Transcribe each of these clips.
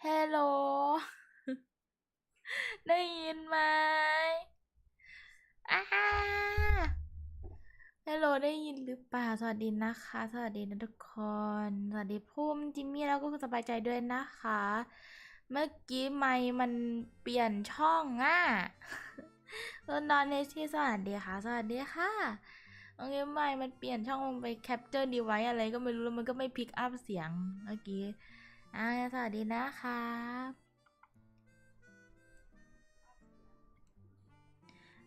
ฮัลโหลได้ยินไหมอ้าฮัลโหลได้ยินหรือเปล่าสวัสดีนะคะสวัสดีนะทุกคนสวัสดีภูมิจิมมี่แล้วก็สบายใจด้วยนะคะเมื่อกี้ไมค์มันเปลี่ยนช่องนอนในที่สวัสดีค่ะสวัสดีค่ะโอเคไมค์มันเปลี่ยนช่องลงไปแคปเจอร์ดีไว้อะไรก็ไม่รู้แล้วมันก็ไม่พิกอัพเสียงเมื่อกี้สวัสดีนะคะ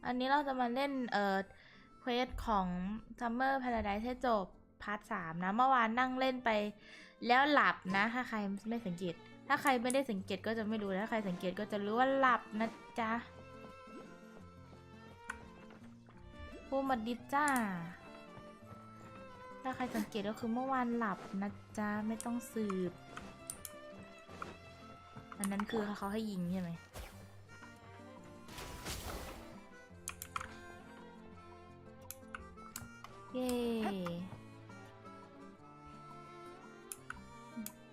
อันนี้เราจะมาเล่นเควสของ Summer Paradise ให้จบพาร์ท 3นะเมื่อวานนั่งเล่นไปแล้วหลับนะถ้าใครไม่สังเกตถ้าใครไม่ได้สังเกตก็จะไม่รู้ถ้าใครสังเกตก็จะรู้ว่าหลับนะจ๊ะพูดมาดิจ้าถ้าใครสังเกตก็คือเมื่อวานหลับนะจ๊ะไม่ต้องสืบอันนั้นคือเขาให้ยิงใช่ไหมเย้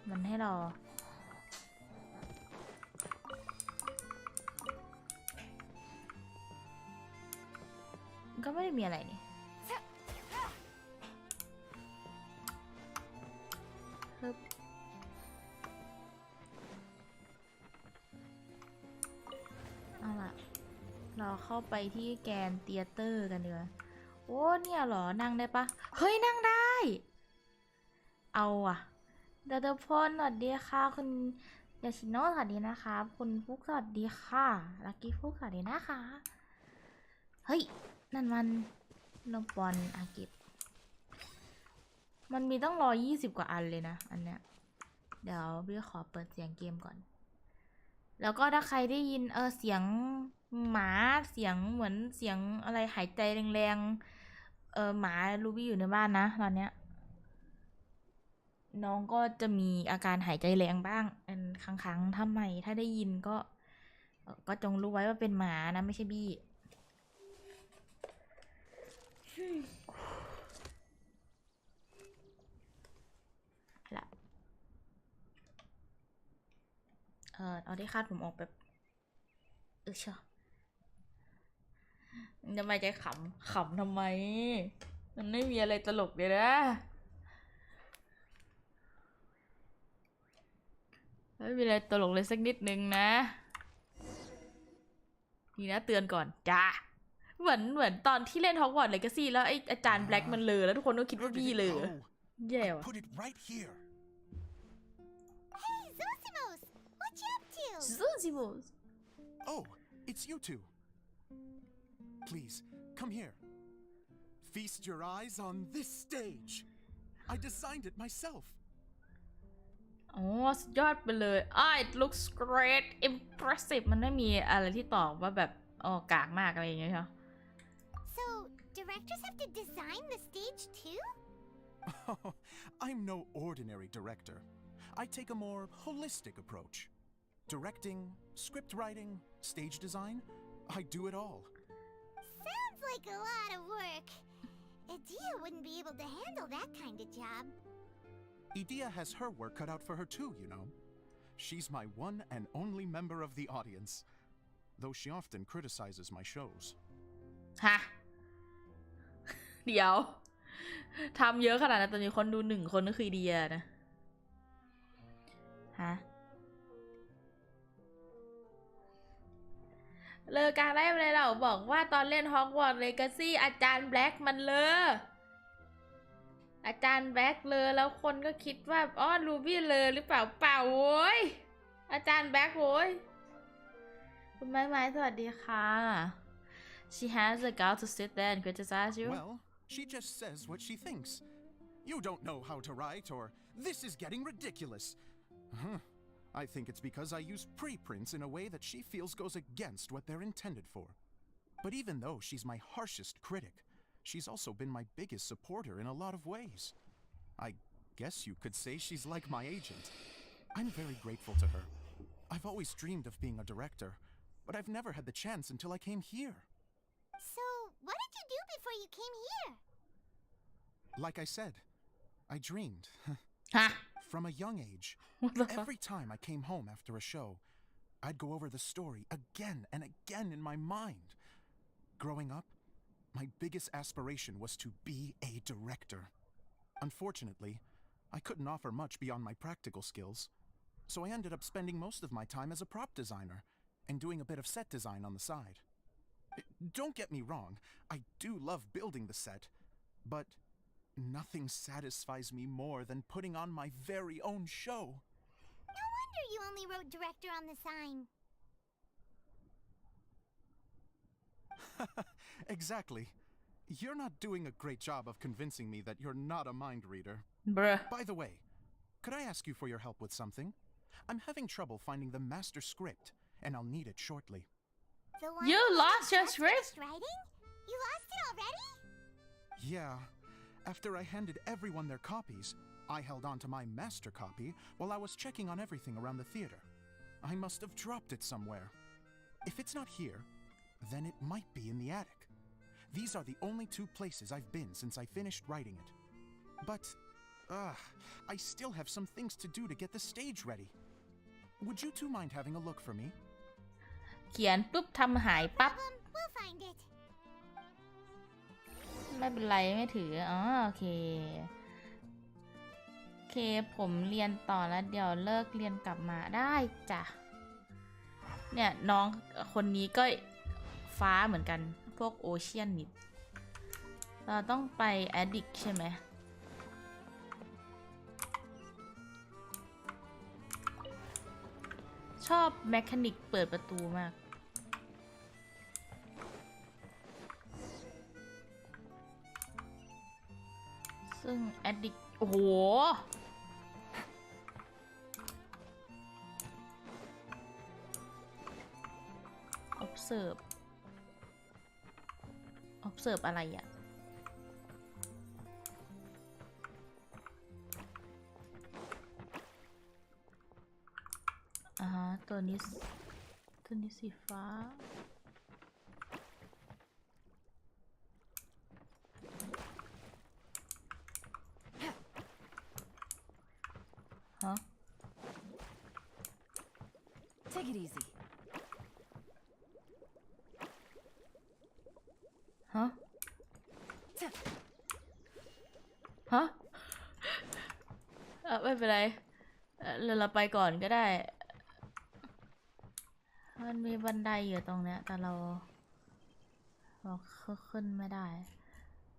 มันให้รอก็ไม่ได้มีอะไรนี่ฮึบเอาล่ะเราเข้าไปที่แกนเตียเตอร์กันดีกว่าโอ้เนี่ยเหรอนั่งได้ปะเฮ้ยนั่งได้เอาอะเดอะพลสวัสดีค่ะคุณยาชิโนะสวัสดีนะคะคุณฟุกสวัสดีค่ะลักกี้ฟุกสวัสดีนะคะเฮ้ยนั่นมันนมบอลอากิบมันมีต้อง120 กว่าอันเลยนะอันเนี้ยเดี๋ยวพี่ขอเปิดเสียงเกมก่อนแล้วก็ถ้าใครได้ยินเสียงหมาเสียงเหมือนเสียงอะไรหายใจแรงๆหมาลูบี้อยู่ในบ้านนะตอนเนี้ยน้องก็จะมีอาการหายใจแรงบ้างเป็นครั้งๆทำไมถ้าได้ยินก็จงรู้ไว้ว่าเป็นหมานะไม่ใช่บี้ละเอาที่คาดผมออกแบบเชียวทำไมใจขำทำไมมันไม่มีอะไรตลกเลยนะไม่มีอะไรตลกเลยสักนิดนึงนะนี่นะเตือนก่อนจ้าเหมือนตอนที่เล่นฮอกวอตส์เลกาซี่แล้วไออาจารย์แบล็กมันเลอแล้วทุกคนก็คิดว่าบี้เลยแย่ว่ะ Hey, Zosimos! What you up to? Zosimos! Oh, it's you two. Please, come here. Feast your eyes on this stage. I designed it myself. อ๋อสุดยอดไปเลย it looks great impressive มันไม่มีอะไรที่ตอบว่าแบบกากมากอะไรอย่างเงี้ยใช่ So, directors have to design the stage too? Oh, I'm no ordinary director. I take a more holistic approach. Directing, script writing, stage design, I do it all. Sounds like a lot of work. Adia wouldn't be able to handle that kind of job. Idia has her work cut out for her too, you know. She's my one and only member of the audience, though she often criticizes my shows. ฮะ เดี๋ยวทำเยอะขนาดนั้นตอนนี้คนดู1 คนก็คือเดียนะฮะเลอการได้อะไรเราบอกว่าตอนเล่นฮอกวอตส์เลกาซี่อาจารย์แบล็กมันเลออาจารย์แบล็กเลอแล้วคนก็คิดว่ารูบี้เลอหรือเปล่าโว้ยอาจารย์แบล็กโว้ยคุณไม้สวัสดีค่ะ She has the gall to sit there and criticize you Well, she just says what she thinks. You don't know how to write, or this is getting ridiculous. I think it's because I use preprints in a way that she feels goes against what they're intended for. But even though she's my harshest critic, she's also been my biggest supporter in a lot of ways. I guess you could say she's like my agent. I'm very grateful to her. I've always dreamed of being a director, but I've never had the chance until I came here. So, what did you do before you came here? Like I said, I dreamed. From a young age, What the fuck? Every time I came home after a show, I'd go over the story again and again in my mind. Growing up, my biggest aspiration was to be a director. Unfortunately, I couldn't offer much beyond my practical skills, so I ended up spending most of my time as a prop designer and doing a bit of set design on the side. Don't get me wrong, I do love building the set, but nothing satisfies me more than putting on my very own show. No wonder you only wrote director on the sign. Exactly. You're not doing a great job of convincing me that you're not a mind reader. Bruh. By the way, could I ask you for your help with something? I'm having trouble finding the master script, and I'll need it shortly. The one You who lost your just script? finished writing? You lost it already? Yeah. After I handed everyone their copies, I held on to my master copy while I was checking on everything around the theater. I must have dropped it somewhere. If it's not here, then it might be in the attic. These are the only two places I've been since I finished writing it. But, I still have some things to do to get the stage ready. Would you two mind having a look for me? เขียนปุ๊บทำหายปั๊บ We'll find it. ไม่เป็นไรไม่ถืออ๋อโอเค โอเคผมเรียนต่อแล้วเดี๋ยวเลิกเรียนกลับมาได้จ้ะ เนี่ยน้องคนนี้ก็ฟ้าเหมือนกันพวกโอเชียนนิดเราต้องไปแอดดิกใช่ไหมชอบแมคานิกเปิดประตูมากซึ่งแอดดิกโอ้โห observe อะไรอ่ะตัวนี้สีฟ้าฮะ Take it easy. ฮะ ฮะ ไม่เป็นไรเราไปก่อนก็ได้ มันมีบันไดอยู่ตรงเนี้ยแต่เราขึ้นไม่ได้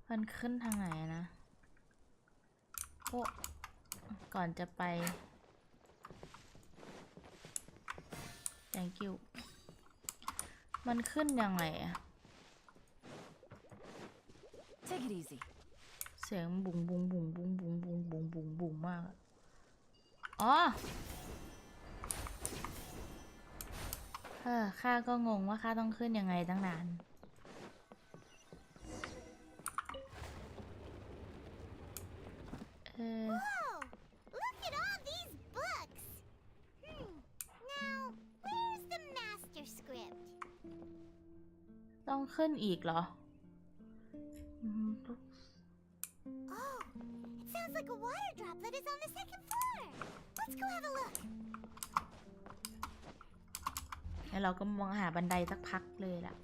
มันขึ้นทางไหนนะโอ้ก่อนจะไป thank you มันขึ้นยังไงอะ Take it easy. เสียงบุ๋งบุ๋งบุ๋งบุ๋งบุ๋งบุ๋งบุ๋งบุ๋งบุ๋งมากอ๋อข้าก็งงว่าข้าต้องขึ้นยังไงตั้งนานWhoa! Look at all these books! Now, where's the master script? ต้องขึ้นอีกเหรอ Oh, it sounds like a water droplet is on the second floor. Let's go have a look. แล้วเราก็มองหาบันไดสักพักเลยล่ะ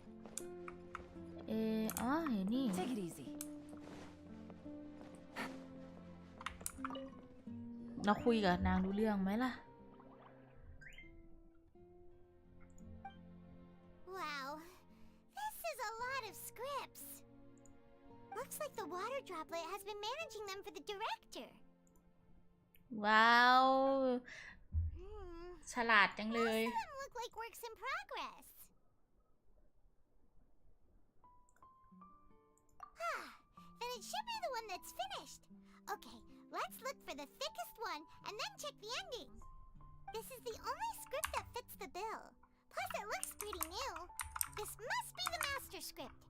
อ๋อเห็นนี่ Take it easy. เราคุยกับนางรู้เรื่องไหมล่ะ Wow, this is a lot of scripts. Looks like the water droplet has been managing them for the director. ว้าว ฉลาดจังเลย Most of them look like works in progress. Then it should be the one that's finished. Okay, let's look for the thickest one and then check the ending. This is the only script that fits the bill. Plus it looks pretty new. This must be the master script.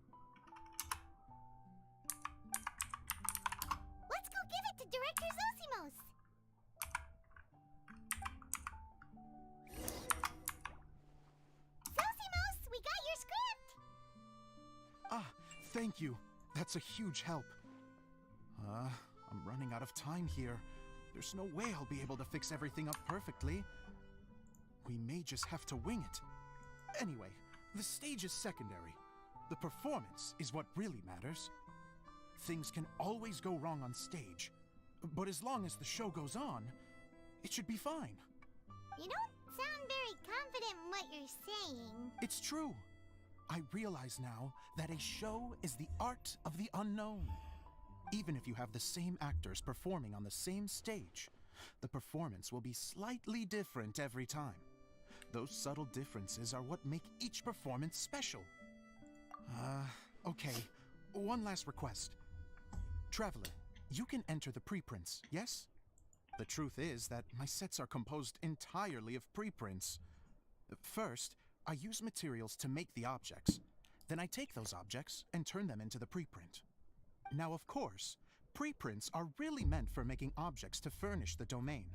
Let's go give it to Director Zosimos. Zosimos, we got your script. Ah, thank you. That's a huge help. I'm running out of time here. There's no way I'll be able to fix everything up perfectly. We may just have to wing it. Anyway, the stage is secondary. The performance is what really matters. Things can always go wrong on stage, but as long as the show goes on, it should be fine. You don't sound very confident in what you're saying. It's true. I realize now that a show is the art of the unknown. Even if you have the same actors performing on the same stage, the performance will be slightly different every time. Those subtle differences are what make each performance special. Okay. One last request. Traveler, you can enter the preprints, yes? The truth is that my sets are composed entirely of preprints. First, I use materials to make the objects. Then I take those objects and turn them into the preprint. Now, of course, preprints are really meant for making objects to furnish the domain.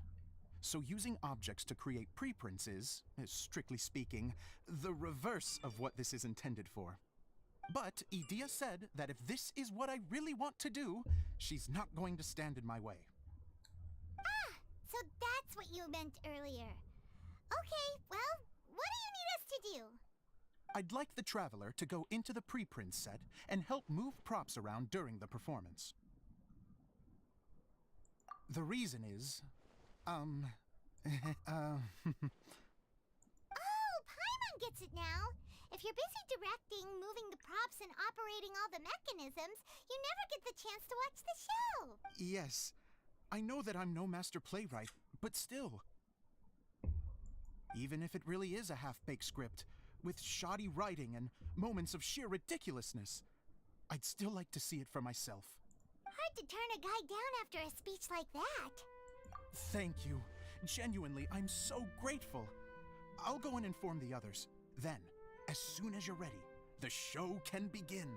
So using objects to create preprints is, strictly speaking, the reverse of what this is intended for. But Edea said that if this is what I really want to do, she's not going to stand in my way. Ah, so that's what you meant earlier. Okay, well, what do you need us to do? I'd like the Traveler to go into the preprint set and help move props around during the performance. The reason is, Oh, Paimon gets it now. If you're busy directing, moving the props, and operating all the mechanisms, you never get the chance to watch the show. Yes, I know that I'm no master playwright, but still. Even if it really is a half-baked script, with shoddy writing and moments of sheer ridiculousness, I'd still like to see it for myself. Hard to turn a guy down after a speech like that. Thank you. Genuinely, I'm so grateful. I'll go and inform the others. Then, as soon as you're ready, the show can begin.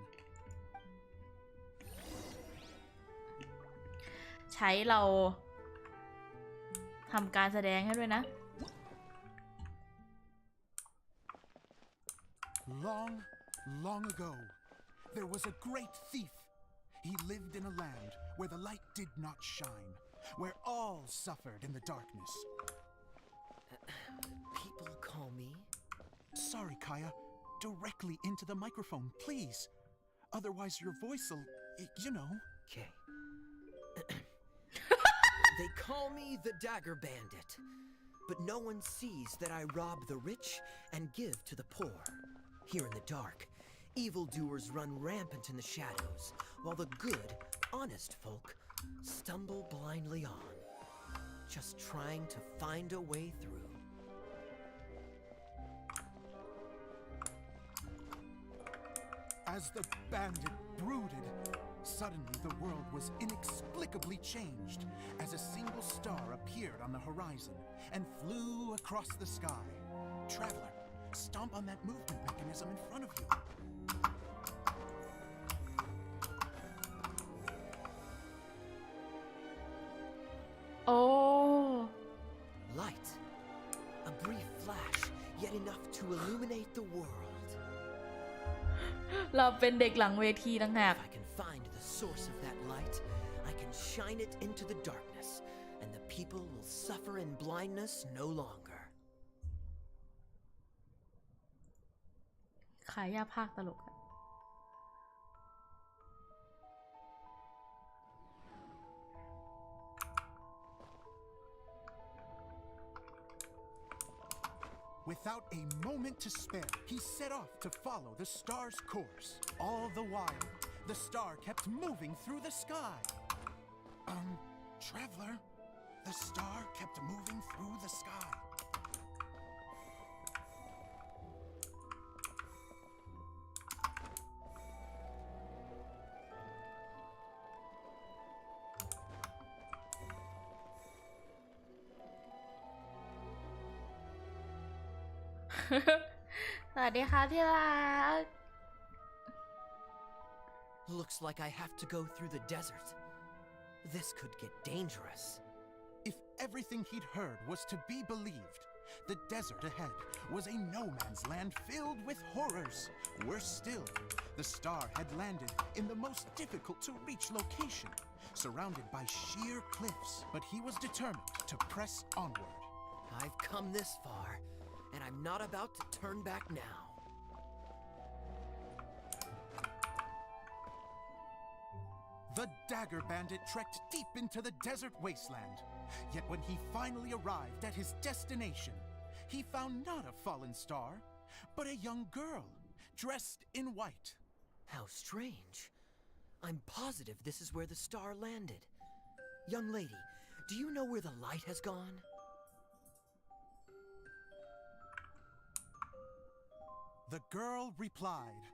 ใช้เราทำการแสดงให้ด้วยนะ Long, long ago, there was a great thief. He lived in a land where the light did not shine, where all suffered in the darkness. People call me? Sorry, Kaya. Directly into the microphone, please. Otherwise your voice'll, you know. Okay. They call me the Dagger Bandit, but no one sees that I rob the rich and give to the poor. Here in the dark, evildoers run rampant in the shadows, while the good, honest folk stumble blindly on, just trying to find a way through. As the bandit brooded, suddenly the world was inexplicably changed as a single star appeared on the horizon and flew across the sky. Traveler, stomp on that movement mechanism in front of you. Oh. Light. A brief flash, yet enough to illuminate the world. เราเป็นเด็กหลังเวทีต่างหาก If I can find the source of that light, I can shine it into the darkness, and the people will suffer in blindness no longer. ขายยาภาคตลกอะ Without a moment to spare, he set off to follow the star's course. All the while, the star kept moving through the sky. Traveler, the star kept moving through the sky. Looks like I have to go through the desert. This could get dangerous. If everything he'd heard was to be believed, The desert ahead was a no-man's land filled with horrors. Worse still, the star had landed in the most difficult-to-reach location, surrounded by sheer cliffs, but he was determined to press onward. I've come this far, and I'm not about to turn back now. The Dagger Bandit trekked deep into the desert wasteland. Yet when he finally arrived at his destination, he found not a fallen star, but a young girl, dressed in white. How strange. I'm positive this is where the star landed. Young lady, do you know where the light has gone? The girl replied,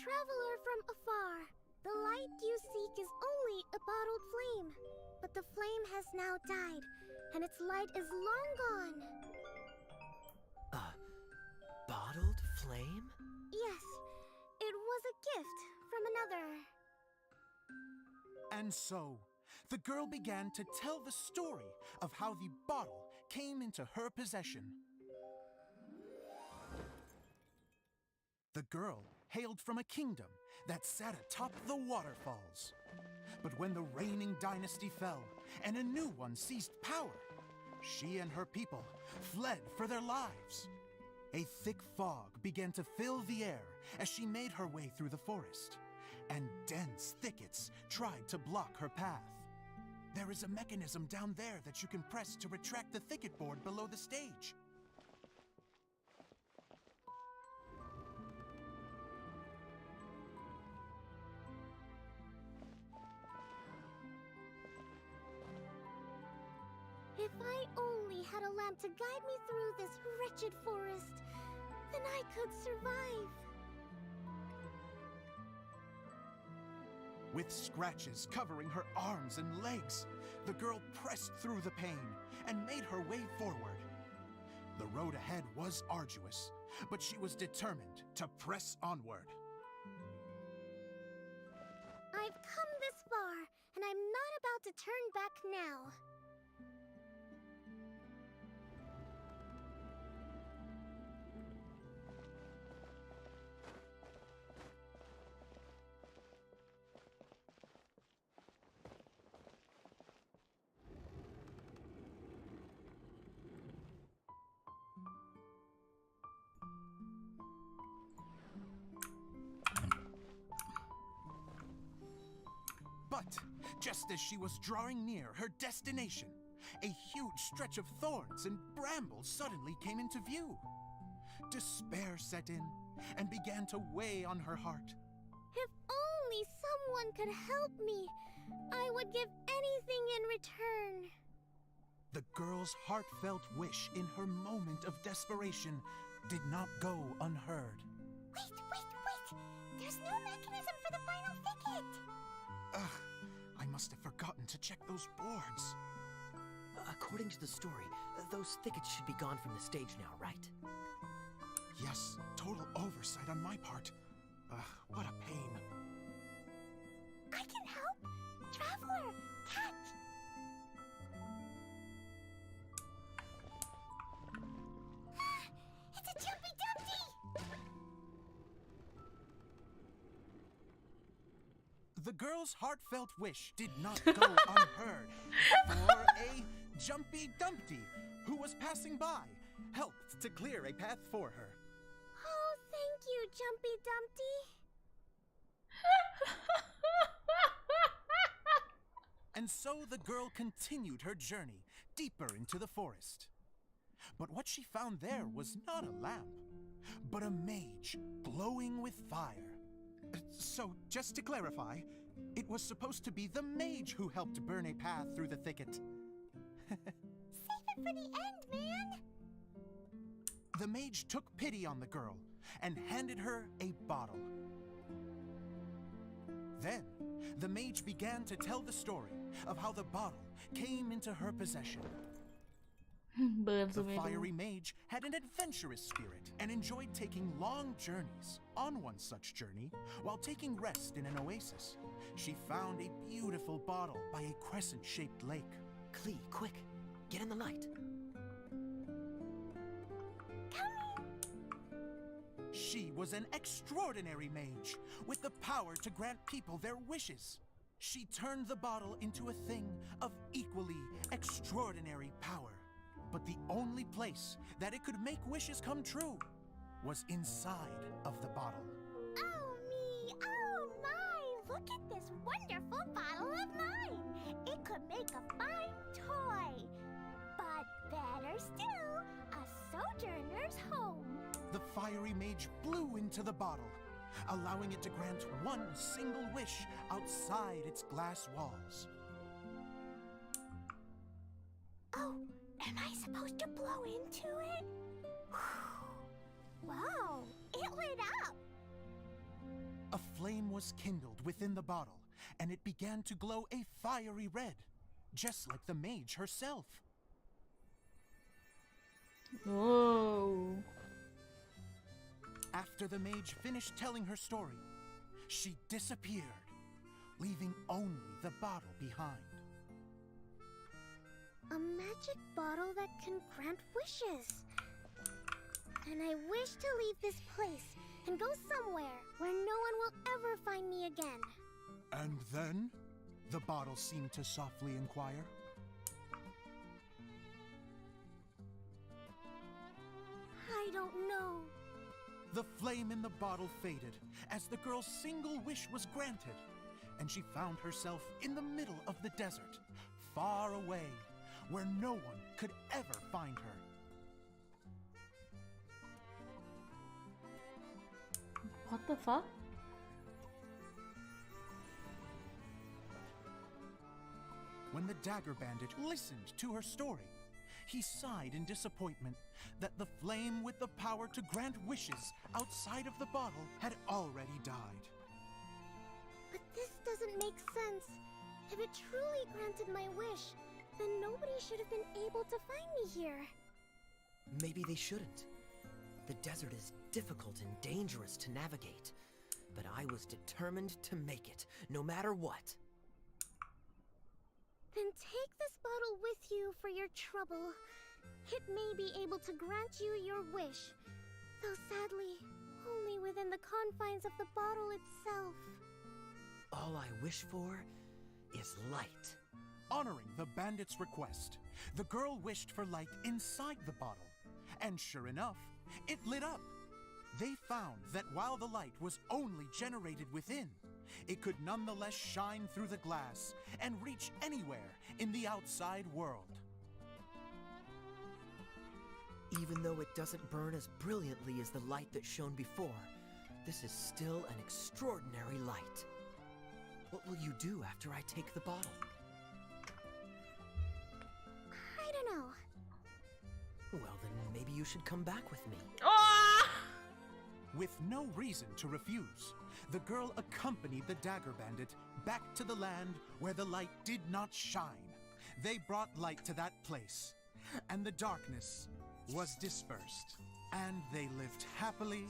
Traveler from afar, the light you seek is only a bottled flame. But the flame has now died, and its light is long gone. Bottled flame? Yes, it was a gift from another. And so, the girl began to tell the story of how the bottle came into her possession. The girl hailed from a kingdom that sat atop the waterfalls. But when the reigning dynasty fell and a new one seized power, she and her people fled for their lives. A thick fog began to fill the air as she made her way through the forest, and dense thickets tried to block her path. There is a mechanism down there that you can press to retract the thicket board below the stage. If I only had a lamp to guide me through this wretched forest, then I could survive. With scratches covering her arms and legs, the girl pressed through the pain and made her way forward. The road ahead was arduous, but she was determined to press onward. I've come this far, and I'm not about to turn back now. But just as she was drawing near her destination, a huge stretch of thorns and brambles suddenly came into view. Despair set in and began to weigh on her heart. If only someone could help me, I would give anything in return. The girl's heartfelt wish in her moment of desperation did not go unheard. Wait! There's no mechanism for the final thicket! Ugh, I must have forgotten to check those boards. According to the story, those thickets should be gone from the stage now, right? Yes, total oversight on my part. What a pain. I can help! Traveler! Cat! It's a Jumpy Dumpty! The girl's heartfelt wish did not go unheard, for a Jumpy Dumpty who was passing by helped to clear a path for her. Oh, thank you, Jumpy Dumpty. And so the girl continued her journey deeper into the forest. But what she found there was not a lamp, but a mage glowing with fire. So, just to clarify, it was supposed to be the mage who helped burn a path through the thicket. Save it for the end, man! The mage took pity on the girl and handed her a bottle. Then, the mage began to tell the story of how the bottle came into her possession. เบิร์นสุ The เมรุ fiery mage had an adventurous spirit and enjoyed taking long journeys. On one such journey, while taking rest in an oasis, she found a beautiful bottle by a crescent-shaped lake. Klee, quick! Get in the light! She was an extraordinary mage with the power to grant people their wishes. She turned the bottle into a thing of equally extraordinary power. But the only place that it could make wishes come true was inside of the bottle. Oh me, oh my, look at this wonderful bottle of mine. It could make a fine toy. But better still, a sojourner's home. The fiery mage blew into the bottle, allowing it to grant one single wish outside its glass walls. Oh, am I supposed to blow into it? Whoa, it lit up. A flame was kindled within the bottle, and it began to glow a fiery red, just like the mage herself. Whoa. After the mage finished telling her story, she disappeared, leaving only the bottle behind. A magic bottle that can grant wishes. And I wish to leave this place and go somewhere where no one will ever find me again. And then? The bottle seemed to softly inquire. I don't know. The flame in the bottle faded as the girl's single wish was granted, and she found herself in the middle of the desert, far away, where no one could ever find her. What the fuck? When the dagger bandit listened to her story, he sighed in disappointment that the flame with the power to grant wishes outside of the bottle had already died. But this doesn't make sense. If it truly granted my wish, then nobody should have been able to find me here. Maybe they shouldn't. The desert is difficult and dangerous to navigate, but I was determined to make it, no matter what. Then take this bottle with you for your trouble. It may be able to grant you your wish, though sadly, only within the confines of the bottle itself. All I wish for is light. Honoring the bandit's request, the girl wished for light inside the bottle, and sure enough, it lit up. They found that while the light was only generated within, it could nonetheless shine through the glass and reach anywhere in the outside world. Even though it doesn't burn as brilliantly as the light that shone before, this is still an extraordinary light. What will you do after I take the bottle? I don't know. Well, then maybe you should come back with me. Oh! With no reason to refuse, the girl accompanied the dagger bandit back to the land where the light did not shine. They brought light to that place, and the darkness was dispersed, and they lived happily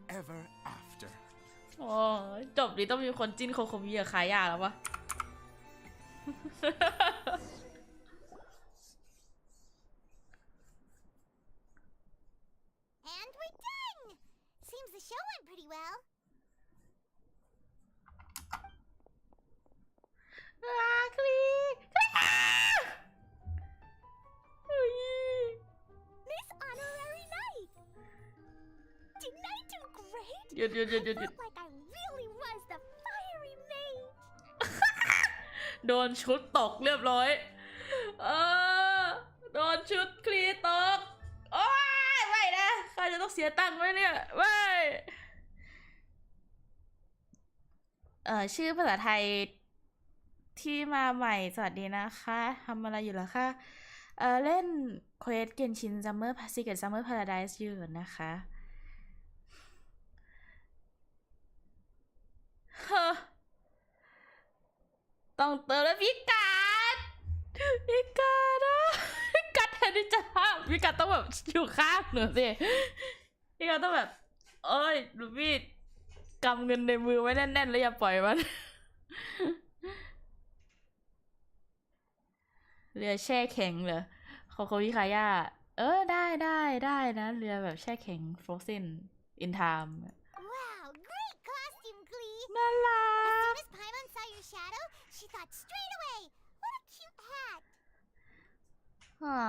ever after. โอ้จบนี้ต้องมีคนจิ้นโคโคมิกับคายาแล้วปะ And we're done! Seems the show went pretty well. คลีเฮ้ย This honorary night! Didn't I do great? หยุด I felt like I really was the fiery mage. โดนชุดตกเรียบร้อยโดนชุดคลีตกโอ้ยไม่นะข้าจะต้องเสียตังค์ไหมเนี่ยไม่ชื่อภาษาไทยที่มาใหม่สวัสดีนะคะทำอะไรอยู่เหรอคะเล่นเควสเกนชินซัมเมอร์ซีเกตซัมเมอร์พาราไดซ์อยู่นะคะเฮ้อต้องเติมแล้วพิกัดนะพิกัดแทนที่จะห้ามพิกัดต้องแบบอยู่ข้างหนูสิพิกัดต้องแบบเอ้ยลูบี้กำเงินในมือไว้แน่นๆแล้วอย่าปล่อยมันเรือแช่แข็งเหรอโคโคมิคายาได้นะเรือแบบแช่แข็งฟรอเซน in time Wow, great costume, Glee. น่ารั As ก soon as Paimon saw your shadow, she thought straight away, what a cute hat. หา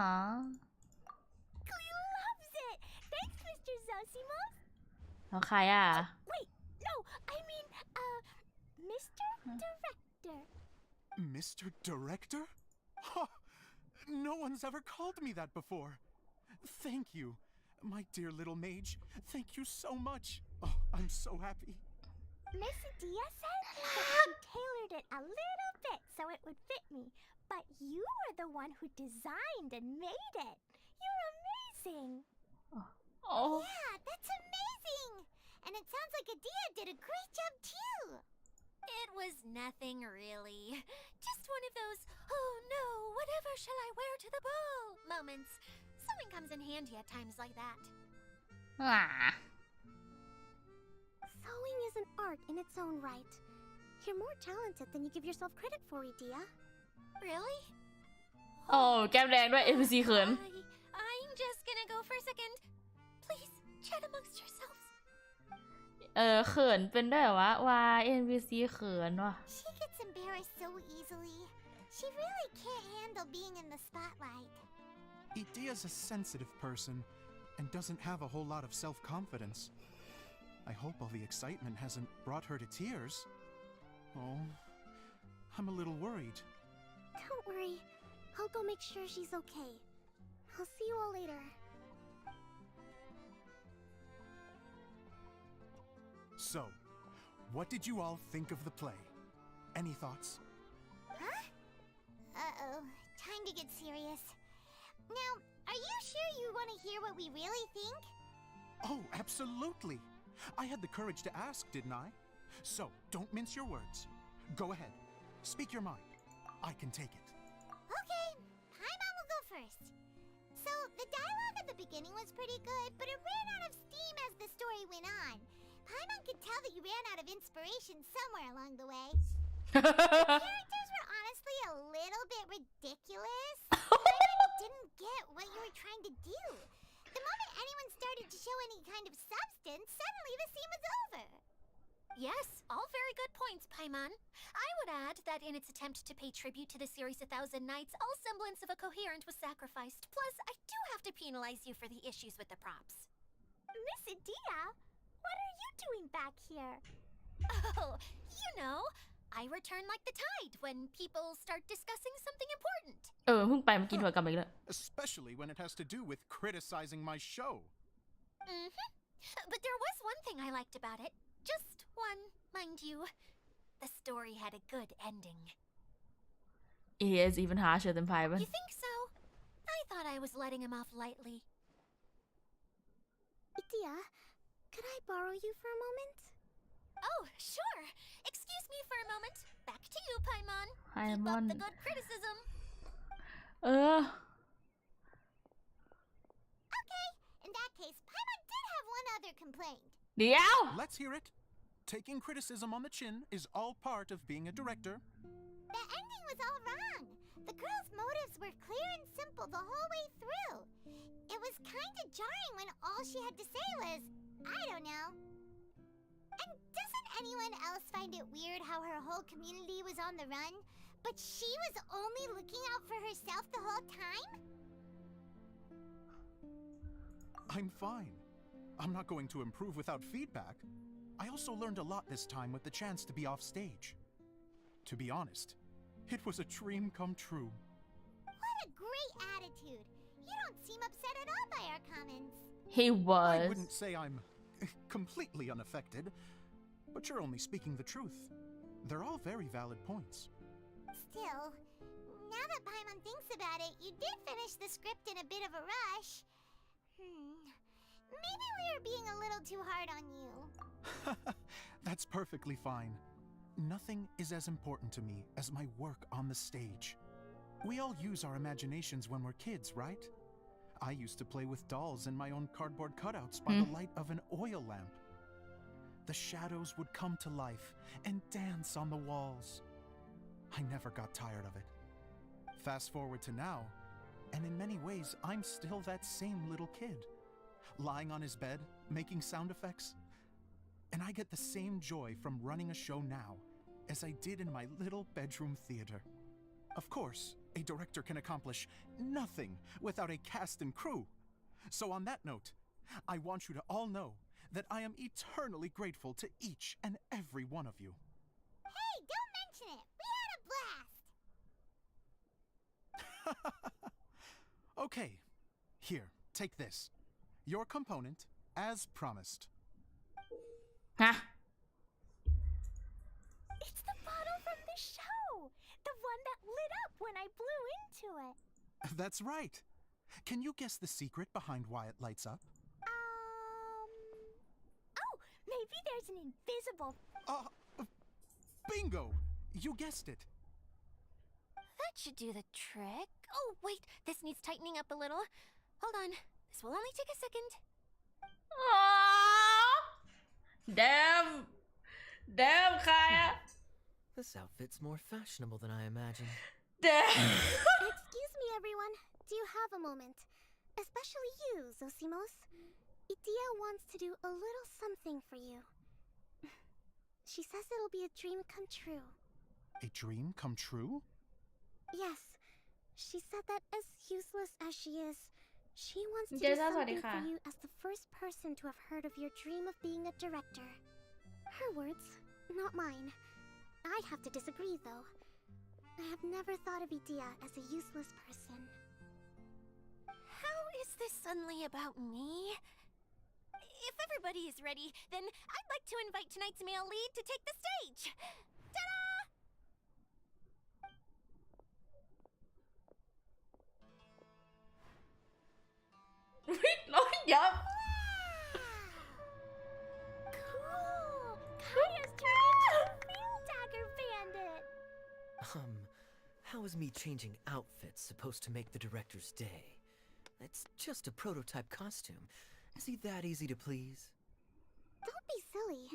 Glee loves it. Thanks, Mr. Zosimos. แล้วใครอ่ะ Wait, no, I mean, Mr. Director. Mr. Director? Huh. No one's ever called me that before. Thank you. My dear little mage, thank you so much. Oh, I'm so happy. Miss Dia said that she tailored it a little bit so it would fit me, but you were the one who designed and made it. You're amazing. โอ้ Yeah, that's amazing. And it sounds like Adia did a great job too. It was nothing really. Just one of those, oh no, whatever shall I wear to the ball moments. Sewing comes in handy at times like that. หา Sewing is an art in its own right. You're more talented than you give yourself credit for, Adia. Really? โอ้แก้มแดงด้วย NPC เขิน I'm just gonna go for a second. Please, chat amongst yourselves. เขินเป็นด้วยเหรอวะวาย NPC เขินว่ะ She gets embarrassed so easily. She really can't handle being in the spotlight. Idia's a sensitive person and doesn't have a whole lot of self-confidence. I hope all the excitement hasn't brought her to tears. Oh, I'm a little worried. Don't worry. I'll go make sure she's okay. I'll see you all later. So, what did you all think of the play? Any thoughts? Huh? Uh-oh. Time to get serious. Now, are you sure you want to hear what we really think? Oh, absolutely. I had the courage to ask, didn't I? So, don't mince your words. Go ahead. Speak your mind. I can take it. Okay, Paimon will go first. So, the dialogue at the beginning was pretty good, but it ran out of steam as the story went on. Paimon could tell that you ran out of inspiration somewhere along the way. Characters were honestly a little bit ridiculous. Paimon didn't get what you were trying to do. The moment anyone started to show any kind of substance, suddenly the scene was over. Yes, all very good points, Paimon. I would add that in its attempt to pay tribute to the series 1,000 Nights, all semblance of a coherent was sacrificed. Plus, I do have to penalize you for the issues with the props. Miss Adia, what are you doing back here? Oh, you know, I return like the tide when people start discussing something important. เพิ่งไปเมื่อกี้หน่วยกลับมาอีกแล้ว Especially when it has to do with criticizing my show. Mm-hmm. But there was one thing I liked about it. Just one, mind you. The story had a good ending. It is even harsher than Paimon. You think so? I thought I was letting him off lightly. Adia, could I borrow you for a moment? Oh, sure. Excuse me for a moment. Back to you, Paimon. Keep Paimon up the good criticism. เออ Okay, in that case, Paimon did have one other complaint. เดี๋ยว Let's hear it. Taking criticism on the chin is all part of being a director. The ending was all wrong. The girl's motives were clear and simple the whole way through. It was kind of jarring when all she had to say was, I don't know. And doesn't anyone else find it weird how her whole community was on the run, but she was only looking out for herself the whole time? I'm fine. I'm not going to improve without feedback. I also learned a lot this time with the chance to be off stage. To be honest, it was a dream come true. What a great attitude. You don't seem upset at all by our comments. he I was wouldn't say I'm completely unaffected, but you're only speaking the truth. They're all very valid points. Still, now that Paimon thinks about it, you did finish the script in a bit of a rush. Maybe we were being a little too hard on you. That's perfectly fine. Nothing is as important to me as my work on the stage. We all use our imaginations when we're kids, right? I used to play with dolls and my own cardboard cutouts by the light of an oil lamp. The shadows would come to life and dance on the walls. I never got tired of it. Fast forward to now, and in many ways, I'm still that same little kid. lying on his bed, making sound effects. And I get the same joy from running a show now as I did in my little bedroom theater. Of course, a director can accomplish nothing without a cast and crew. So on that note, I want you to all know that I am eternally grateful to each and every one of you. Hey, don't mention it. We had a blast. Okay, here, take this. Your component, as promised. ฮะ It's the bottle from the show. The one that lit up when I blew into it. That's right. Can you guess the secret behind why it lights up? Oh, maybe there's an invisible. Bingo! You guessed it. That should do the trick. Oh, wait, this needs tightening up a little. Hold on, this will only take a second. damn ใครอะ This outfit's more fashionable than I imagined. damn Excuse me, everyone. Do you have a moment? Especially you, Zosimos. Idia wants to do a little something for you. She says it'll be a dream come true. A dream come true? Yes. She said that as useless as she is, she wants to do Jessa, something sorry, for ka. you as the first person to have heard of your dream of being a director. Her words, not mine. I have to disagree, though. I have never thought of Idia as a useless person. How is this suddenly about me? If everybody is ready, then I'd like to invite tonight's male lead to take the stage. Ta-da! น้องยับ Cool! Kaya's turned into a real dagger bandit! How is me changing outfits supposed to make the director's day? It's just a prototype costume. Is he that easy to please? Don't be silly.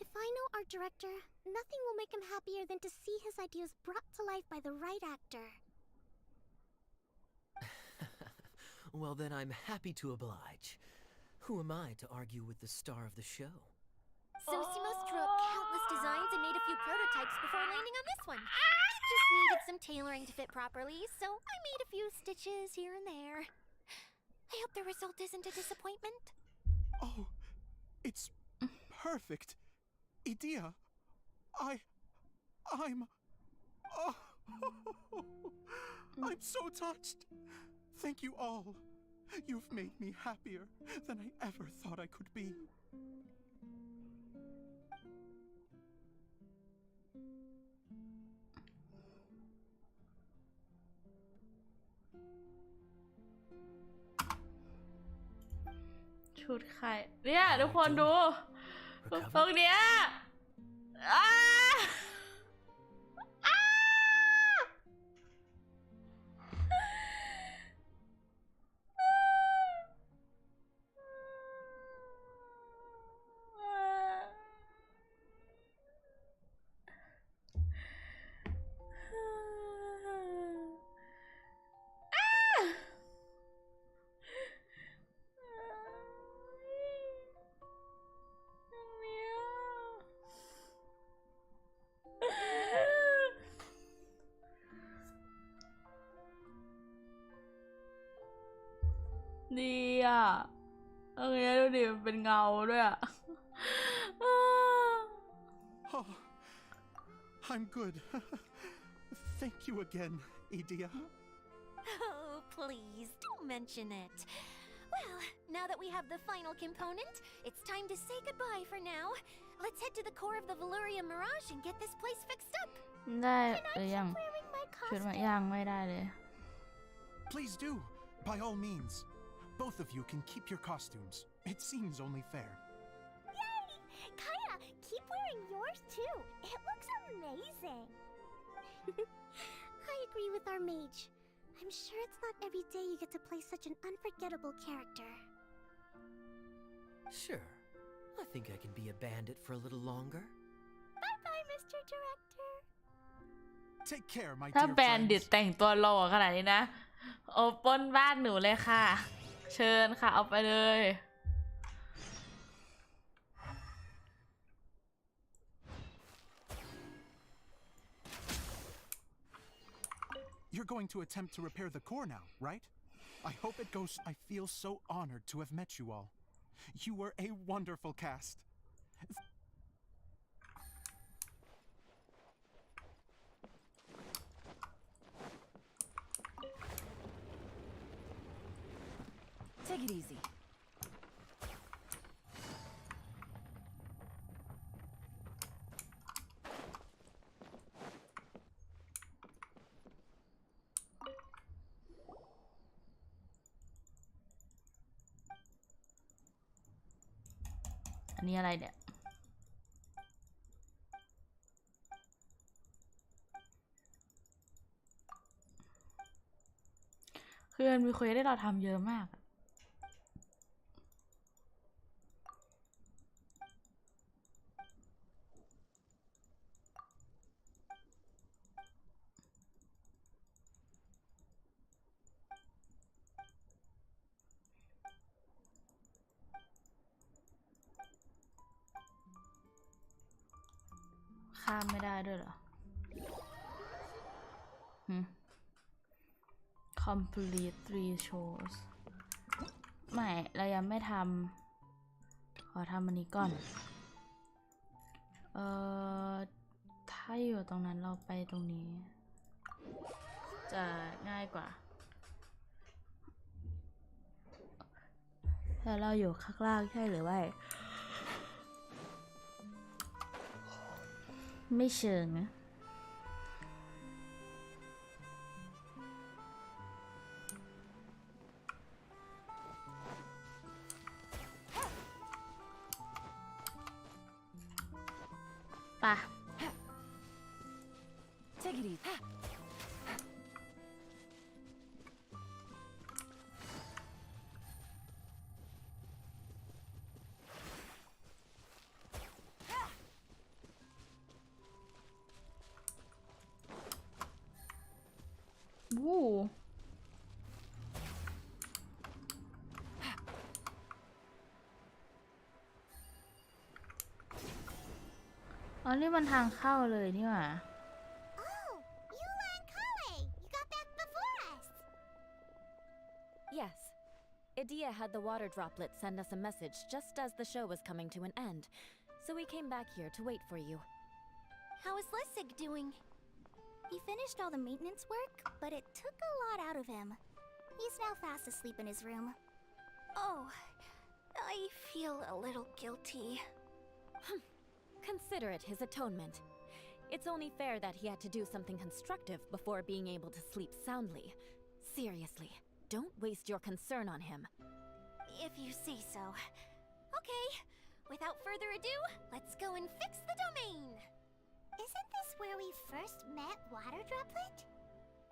If I know our director, nothing will make him happier than to see his ideas brought to life by the right actor. Well, then I'm happy to oblige. Who am I to argue with the star of the show? Zosimos drew up countless designs and made a few prototypes before landing on this one. It just needed some tailoring to fit properly, so I made a few stitches here and there. I hope the result isn't a disappointment. Oh, it's perfect. Idia, I'm... Oh, I'm so touched. Thank you all. You've made me happier than I ever thought I could be. ชุดใครเนี่ยทุกคนดูตรงเนี้ยอ้า ดีอ่ะตรงนี้ดูดิมันเป็นเงาด้วยอ่ะ Oh, I'm good. Thank you again, Idia. Oh, please, don't mention it. Well, now that we have the final component, it's time to say goodbye for now. Let's head to the core of the Valuria Mirage and get this place fixed up. ได้หรือยัง Wearing my ชุด costume. มันยังไม่ได้เลย Please do, by all means. Both of you can keep your costumes. It seems only fair. Yay! Kaya, keep wearing yours too. It looks amazing. I agree with our mage. I'm sure it's not every day you get to play such an unforgettable character. Sure. I think I can be a bandit for a little longer. Bye-bye, Mr. Director. Take care, my ถ้า dear แบนดิต friends. แต่งตัวหล่อขนาดนี้นะ โอปนบ้านหนูเลยค่ะ เชิญค่ะ เอาไปเลย You're going to attempt to repair the core now, right? I hope it goes. I feel so honored to have met you all. You were a wonderful cast. Take it easy. อันนี้อะไรเนี่ยคือมันมีเควสให้เราทำเยอะมากข้ามไม่ได้ด้วยเหรอcomplete 3 shows ไม่เรายังไม่ทำขอทำอันนี้ก่อนถ้าอยู่ตรงนั้นเราไปตรงนี้จะง่ายกว่าแล้วเราอยู่ข้างล่างใช่หรือไม่ไม่เชิงนะปะ Take it easy. Woo. อ๋อนี่มันทางเข้าเลยนี่หว่า Oh, Yula and Kale! You got back before us! Yes. Idia had the water droplet send us a message just as the show was coming to an end, so we came back here to wait for you. How is Lessig doing? He finished all the maintenance work, but it took a lot out of him. He's now fast asleep in his room. Oh, I feel a little guilty. Consider it his atonement. It's only fair that he had to do something constructive before being able to sleep soundly. Seriously, don't waste your concern on him. If you say so. Okay, without further ado, let's go and fix the domain. Isn't this where we first met Water Droplet?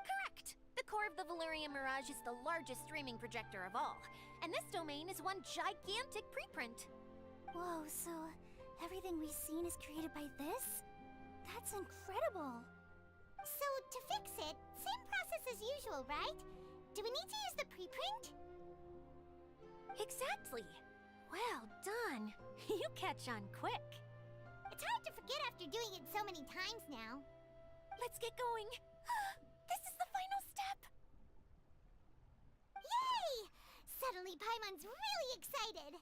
Correct. The core of the Valyrian Mirage is the largest streaming projector of all, and this domain is one gigantic preprint. Whoa, so everything we've seen is created by this? That's incredible. So to fix it, same process as usual, right? Do we need to use the preprint? Exactly. Well done. You catch on quick. It's hard to forget after doing it so many times now. Let's get going. This is the final step. Yay! Suddenly Paimon's really excited.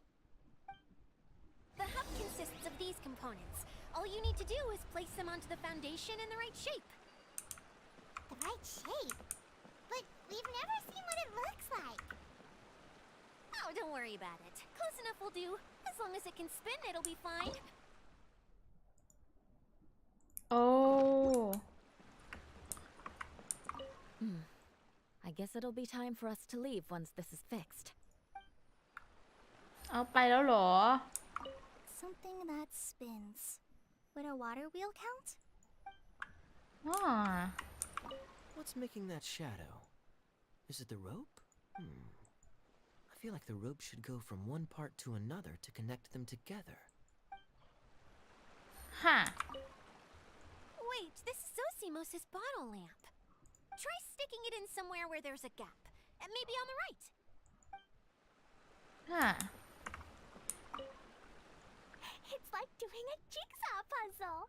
The hub consists of these components. All you need to do is place them onto the foundation in the right shape. The right shape? But we've never seen what it looks like. Oh, don't worry about it. Close enough will do. As long as it can spin, it'll be fine. Oh. I guess it'll be time for us to leave once this is fixed. เอาไปแล้วเหรอ Something that spins. Would a water wheel count? อ๋อ What's making that shadow? Is it the rope? I feel like the rope should go from one part to another to connect them together. ฮะ Wait, this is Zosimos' bottle lamp. Try sticking it in somewhere where there's a gap. And maybe on the right. ฮะ It's like doing a jigsaw puzzle.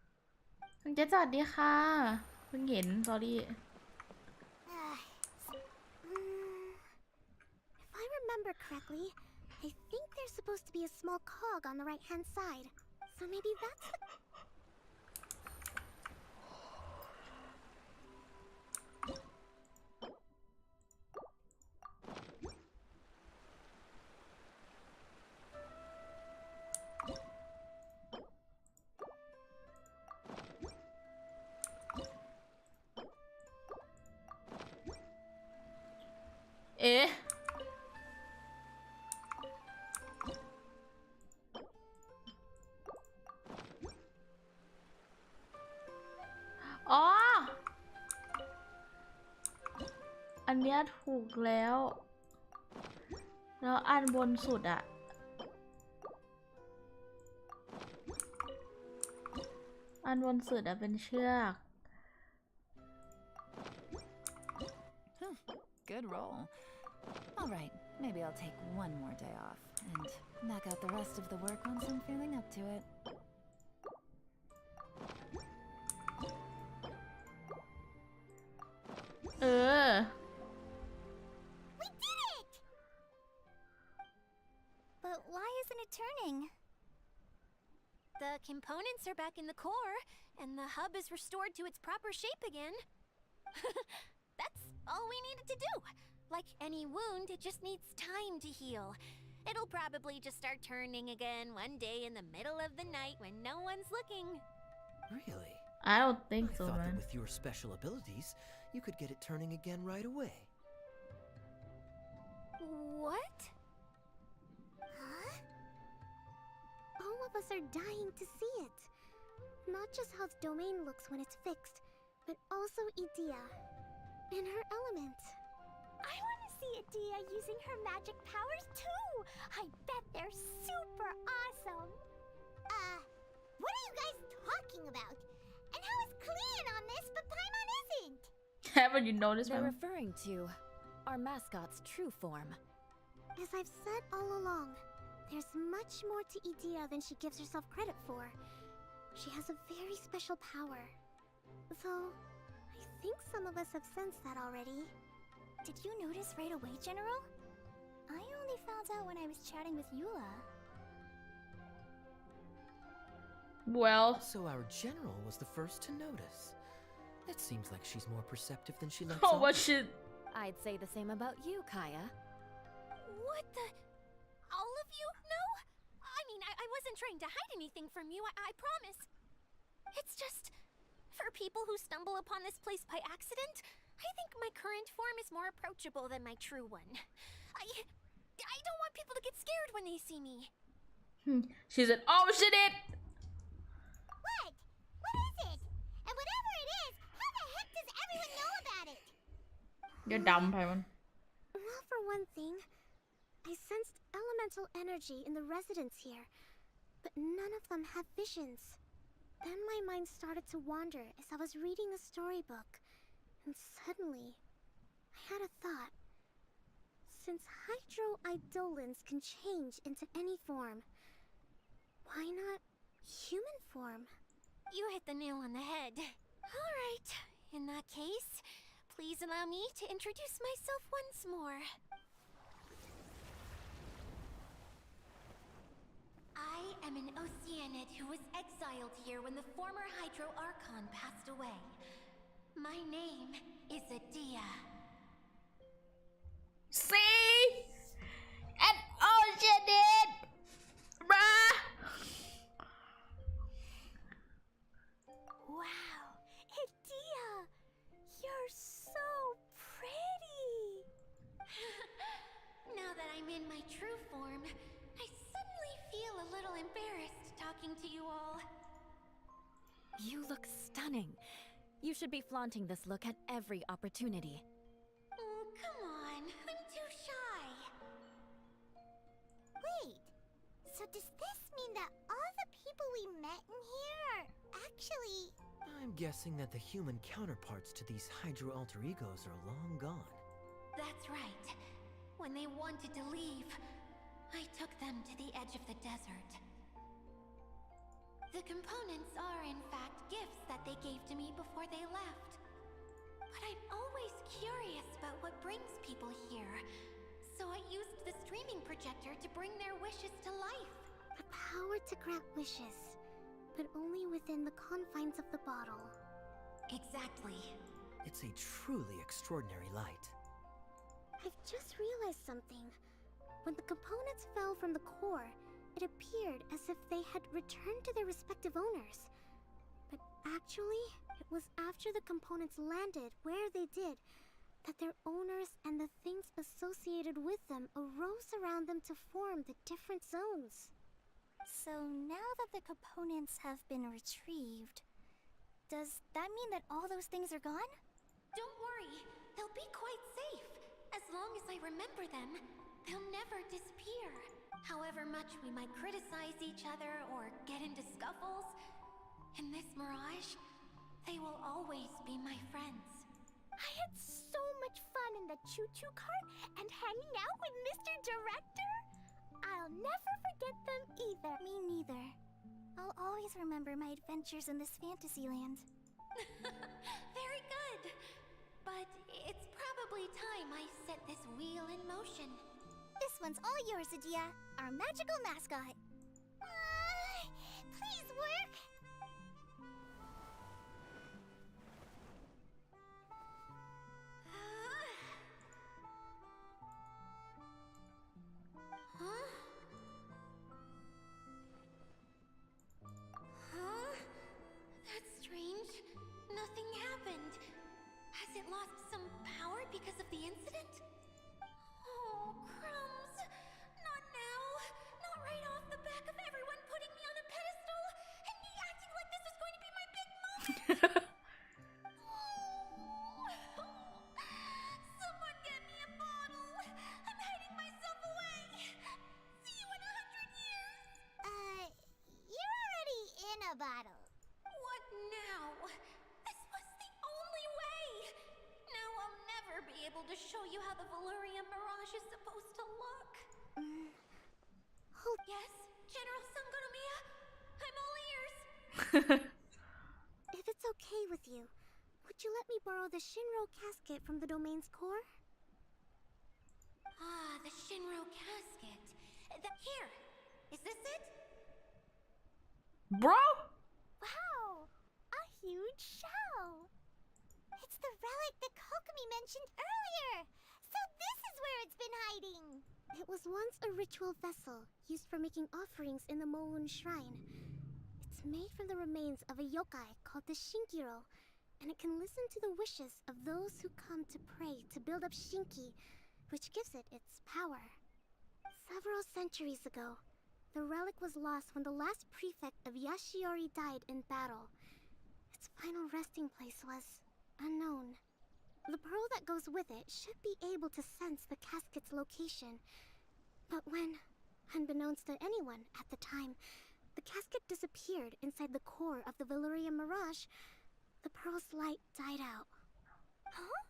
คุณเจ๊สวัสดีค่ะเพิ่งเห็น sorry If I remember correctly, I think there's supposed to be a small cog on the right-hand side. So maybe that's the...เอ๊ะอ๋อ อันเนี้ยถูกแล้ว แล้วอันบนสุดอะอันบนสุดอะเป็นเชือก Good roll. All right, maybe I'll take one more day off and knock out the rest of the work once I'm feeling up to it. เออ We did it! But why isn't it turning? The components are back in the core, and the hub is restored to its proper shape again. That's all we needed to do. Like any wound, it just needs time to heal. It'll probably just start turning again one day in the middle of the night when no one's looking. Really? I don't think I so, thought that man. with your special abilities, you could get it turning again right away. What? Huh? All of us are dying to see it. Not just how the domain looks when it's fixed, but also Idea. And her element. I want to see Idea using her magic powers too! I bet they're super awesome! What are you guys talking about? And how is Kleon on this but Paimon isn't? Haven't you noticed, They're man? referring to our mascot's true form. As I've said all along, there's much more to Idea than she gives herself credit for. She has a very special power. Though, I think some of us have sensed that already. Did you notice right away, General? I only found out when I was chatting with Eula. Well, So our general was the first to notice. It seems like she's more perceptive than she lets oh, on. what shit? I'd say the same about you, Kaya. What the? All of you? No? I mean, I wasn't trying to hide anything from you, I promise. It's just, for people who stumble upon this place by accident, I think my current form is more approachable than my true one. I don't want people to get scared when they see me. She said, oh shit it! What? What is it? And whatever it is, how the heck does everyone know about it? You're dumb, Paimon. Well, for one thing, I sensed elemental energy in the residents here, but none of them have visions. Then my mind started to wander as I was reading a storybook, and suddenly, I had a thought. Since hydro-idolins can change into any form, why not human form? You hit the nail on the head. All right. In that case, please allow me to introduce myself once more. I am an Oceanid who was exiled here when the former Hydro Archon passed away. My name is Adia. See? And oh shit it! Bruh! Wow, Adia! You're so pretty! Now that I'm in my true form, I suddenly feel a little embarrassed talking to you all. You look stunning. You should be flaunting this look at every opportunity. Oh, come on. I'm too shy. Wait, so does this mean that all the people we met in here are actually... I'm guessing that the human counterparts to these hydro alter egos are long gone. That's right. When they wanted to leave, I took them to the edge of the desert. The components are, in fact, gifts that they gave to me before they left. But I'm always curious about what brings people here. So I used the streaming projector to bring their wishes to life. The power to grant wishes, but only within the confines of the bottle. Exactly. It's a truly extraordinary light. I've just realized something. When the components fell from the core, it appeared as if they had returned to their respective owners. But actually, it was after the components landed where they did that their owners and the things associated with them arose around them to form the different zones. So now that the components have been retrieved, does that mean that all those things are gone? Don't worry, they'll be quite safe. As long as I remember them, they'll never disappear. However much we might criticize each other or get into scuffles, in this mirage, they will always be my friends. I had so much fun in the choo-choo cart and hanging out with Mr. Director. I'll never forget them either. Me neither. I'll always remember my adventures in this fantasy land. Very good. But it's probably time I set this wheel in motion. This one's all yours, Adia, our magical mascot. Please work. Huh? Huh? That's strange. Nothing happened. Has it lost some power because of the incident? Oh, crumbs. Not now. Not right off the back of everyone putting me on a pedestal and me acting like this is going to be my big moment. Someone get me a bottle. I'm hiding myself away. See you in 100 years. You're already in a bottle. What now? This was the only way. Now I'll never be able to show you how the Valyria Mirage is supposed to look. Hold. Yes, General Sangonomiya? I'm all ears. If it's okay with you, would you let me borrow the Shinro casket from the domain's core? Ah, the Shinro casket. Here. Is this it? Bro? Wow! A huge shell! It's the relic that Kokomi mentioned earlier! So this is where it's been hiding! It was once a ritual vessel used for making offerings in the Moun Shrine. It's made from the remains of a yokai called the Shinkiro, and it can listen to the wishes of those who come to pray to build up Shinki, which gives it its power. Several centuries ago, the relic was lost when the last prefect of Yashiori died in battle. Its final resting place was unknown. The pearl that goes with it should be able to sense the casket's location. But when, unbeknownst to anyone at the time, the casket disappeared inside the core of the Valyria Mirage, the pearl's light died out. Huh?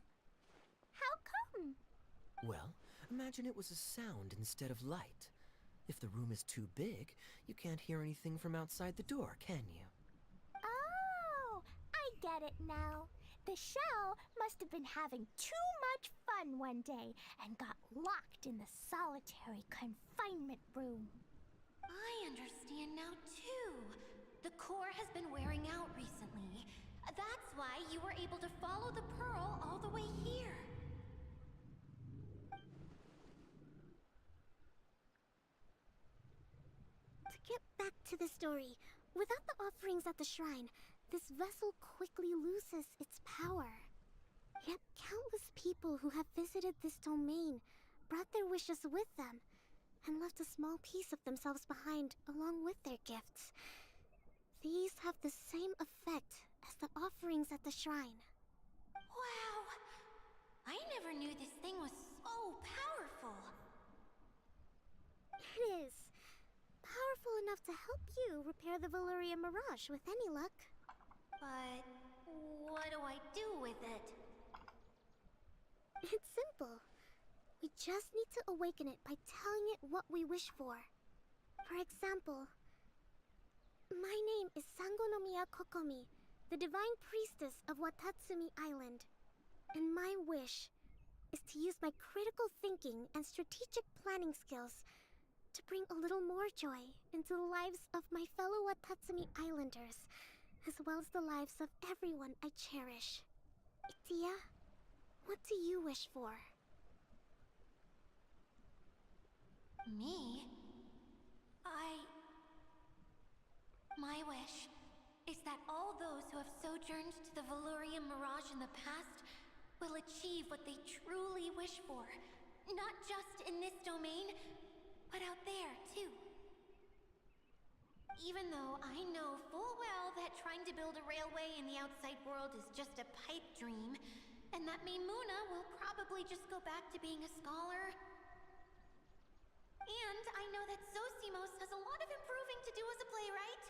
How come? Well, imagine it was a sound instead of light. If the room is too big, you can't hear anything from outside the door, can you? Oh, I get it now. The shell must have been having too much fun one day and got locked in the solitary confinement room. I understand now, too. The core has been wearing out recently. That's why you were able to follow the pearl all the way here. To get back to the story, without the offerings at the shrine, this vessel quickly loses its power. Yet countless people who have visited this domain brought their wishes with them and left a small piece of themselves behind along with their gifts. These have the same effect as the offerings at the shrine. Wow! I never knew this thing was so powerful. It is. Powerful enough to help you repair the Valyria Mirage with any luck. But what do I do with it? It's simple. We just need to awaken it by telling it what we wish for. For example, my name is Sangonomiya Kokomi, the divine priestess of Watatsumi Island. And my wish is to use my critical thinking and strategic planning skills to bring a little more joy into the lives of my fellow Watatsumi Islanders, as well as the lives of everyone I cherish. Itia, what do you wish for? Me? My wish is that all those who have sojourned to the Valurian Mirage in the past will achieve what they truly wish for. Not just in this domain, but out there, too. Even though I know full well that trying to build a railway in the outside world is just a pipe dream, and that Maimuna will probably just go back to being a scholar. And I know that Zosimos has a lot of improving to do as a playwright.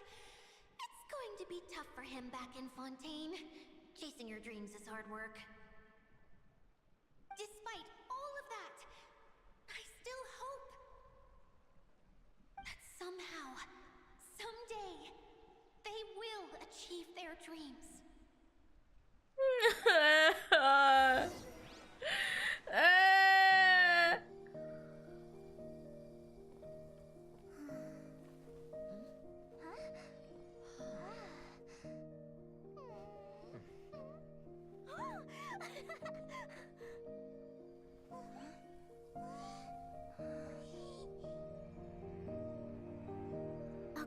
It's going to be tough for him back in Fontaine. Chasing your dreams is hard work. Despite all of that, I still hope that somehow, someday, they will achieve their dreams.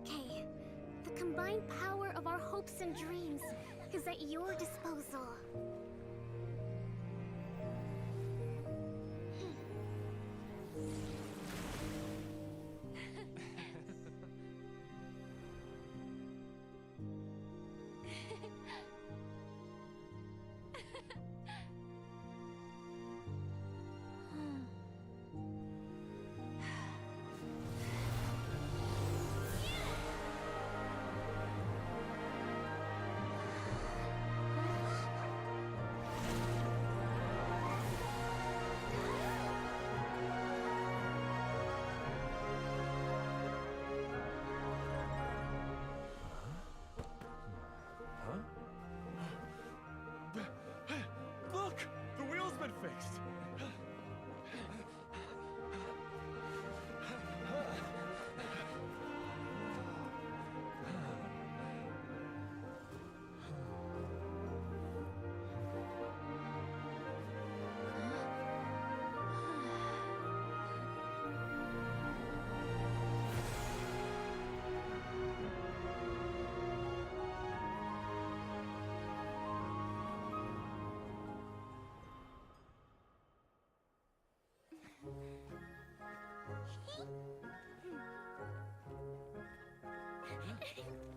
Okay, the combined power of our hopes and dreams is at your disposal. Look! The wheel's been fixed!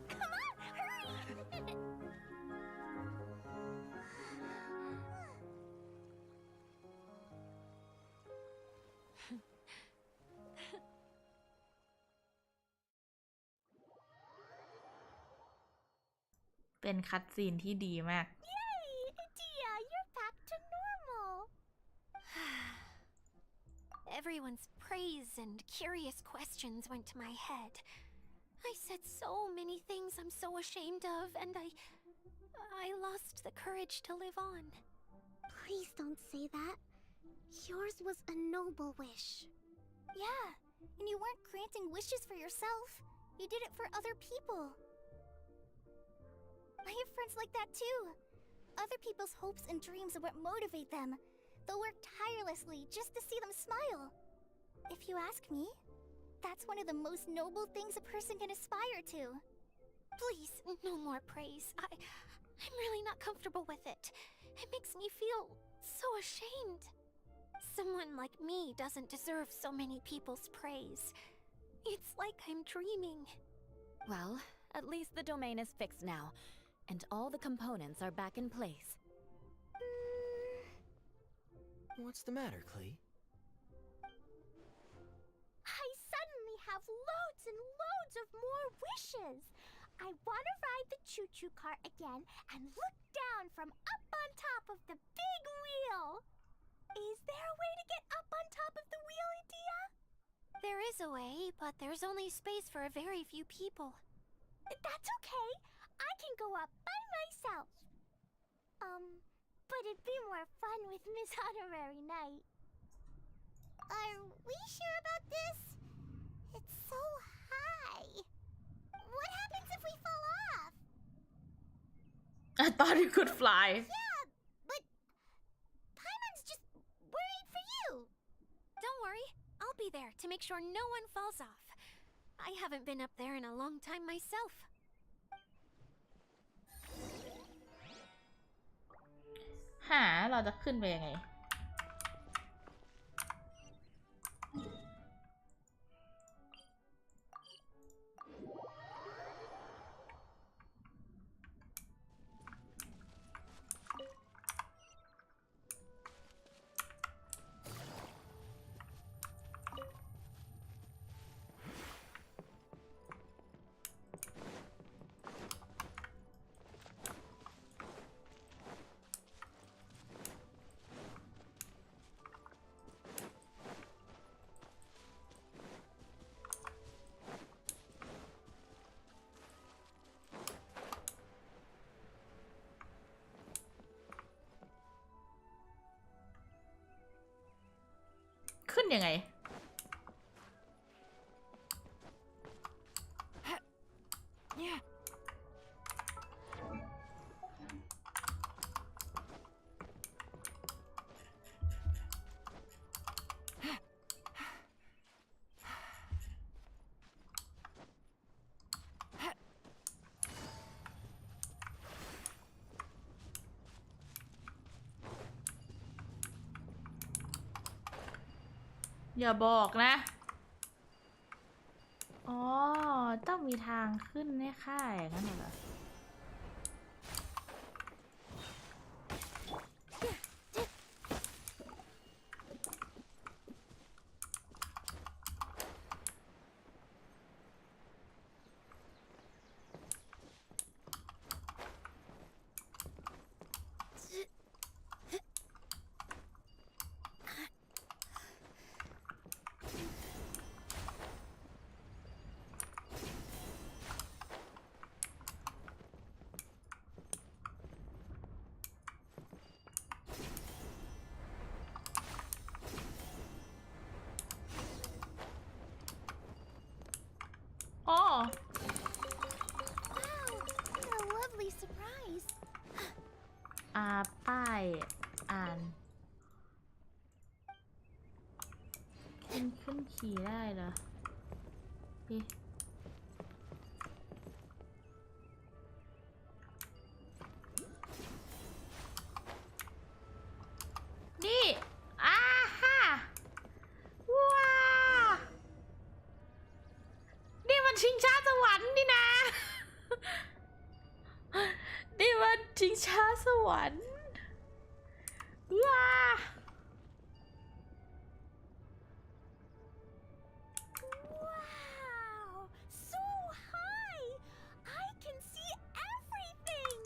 Come on, hurry! เป็นคัตซีนที่ดีมาก Yay! Itia, you're back to normal. Everyone's praise and curious questions went to my head. I said so many things I'm so ashamed of, and I lost the courage to live on. Please don't say that. Yours was a noble wish. Yeah, and you weren't granting wishes for yourself. You did it for other people. I have friends like that too. Other people's hopes and dreams are what motivate them. They'll work tirelessly just to see them smile. If you ask me, that's one of the most noble things a person can aspire to. Please, no more praise. I'm really not comfortable with it. It makes me feel so ashamed. Someone like me doesn't deserve so many people's praise. It's like I'm dreaming. Well, at least the domain is fixed now, and all the components are back in place. What's the matter, Klee? I suddenly have loads and loads of more wishes. I want to ride the choo-choo car again and look down from up on top of the big wheel. Is there a way to get up on top of the wheel, Itia? There is a way, but there's only space for a very few people. That's okay. I can go up by myself. But it'd be more fun with Miss Honorary Knight. Are we sure about this? It's so high. What happens if we fall off? I thought you could fly. Yeah, but Paimon's just worried for you. Don't worry, I'll be there to make sure no one falls off. I haven't been up there in a long time myself. เราจะขึ้นไปยังไง ขึ้นยังไง อย่าบอกนะ อ๋อ ต้องมีทางขึ้นให้ค่ายอย่างนั้นเหรอ อ๋อ Wow, what a lovely surprise. ป้ายอ่านขึ้นขี่ได้เหรอพี่นี่ฮ่าว้านี่มันชิงช้าสวรรค์นี่นะ นี่มันชิงช้าสวรรค์ว้า Wow, so high. I can see everything.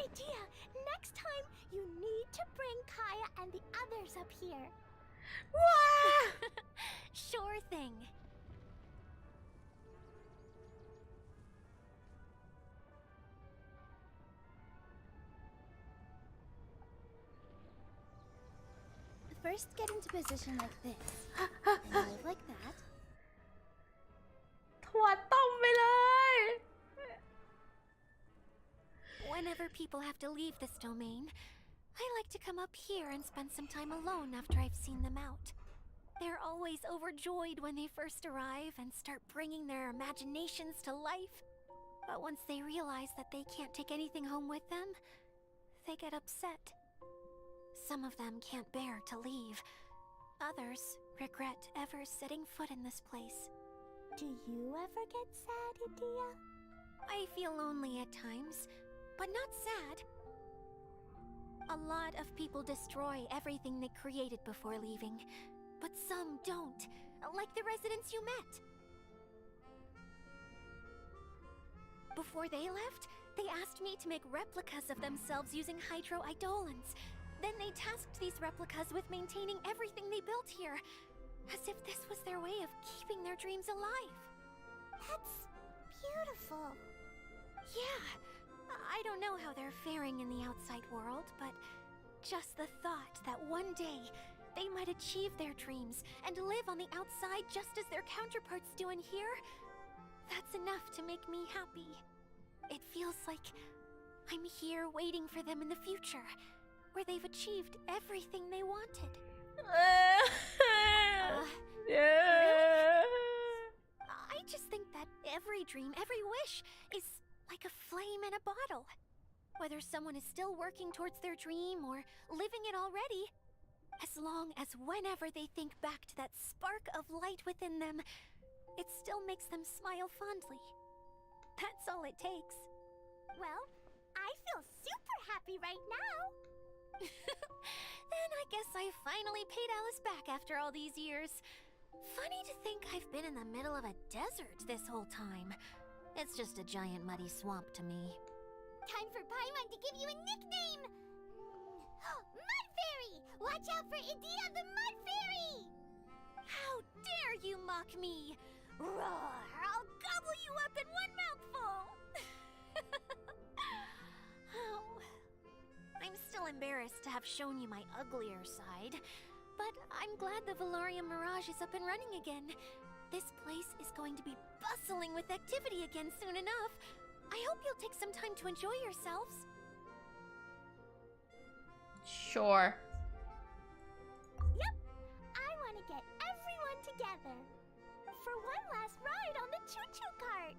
Idia, next time you need to bring Kaya and the others up here. ว้า Sure thing. First, get into position like this. Then move like that. ถั่วต้มไปเลย Whenever people have to leave this domain, I like to come up here and spend some time alone after I've seen them out. They're always overjoyed when they first arrive and start bringing their imaginations to life. But once they realize that they can't take anything home with them, they get upset. Some of them can't bear to leave. Others regret ever setting foot in this place. Do you ever get sad, Idia? I feel lonely at times, but not sad. A lot of people destroy everything they created before leaving, but some don't, like the residents you met. Before they left, they asked me to make replicas of themselves using hydro-eidolons. Then they tasked these replicas with maintaining everything they built here, as if this was their way of keeping their dreams alive. That's beautiful. Yeah, I don't know how they're faring in the outside world, but just the thought that one day they might achieve their dreams and live on the outside just as their counterparts do in here, that's enough to make me happy. It feels like I'm here waiting for them in the future, where they've achieved everything they wanted. I just think that every dream, every wish is like a flame in a bottle. Whether someone is still working towards their dream or living it already, as long as whenever they think back to that spark of light within them, it still makes them smile fondly. That's all it takes. Well, I feel super happy right now. Then I guess I finally paid Alice back after all these years. Funny to think I've been in the middle of a desert this whole time. It's just a giant muddy swamp to me. Time for Paimon to give you a nickname! Mud Fairy! Watch out for Idea the Mud Fairy! How dare you mock me! Roar! I'll gobble you up in one mouthful! Oh, I'm still embarrassed to have shown you my uglier side, but I'm glad the Valorium Mirage is up and running again. This place is going to be bustling with activity again soon enough. I hope you'll take some time to enjoy yourselves. Sure. Yep, I want to get everyone together for one last ride on the choo-choo cart.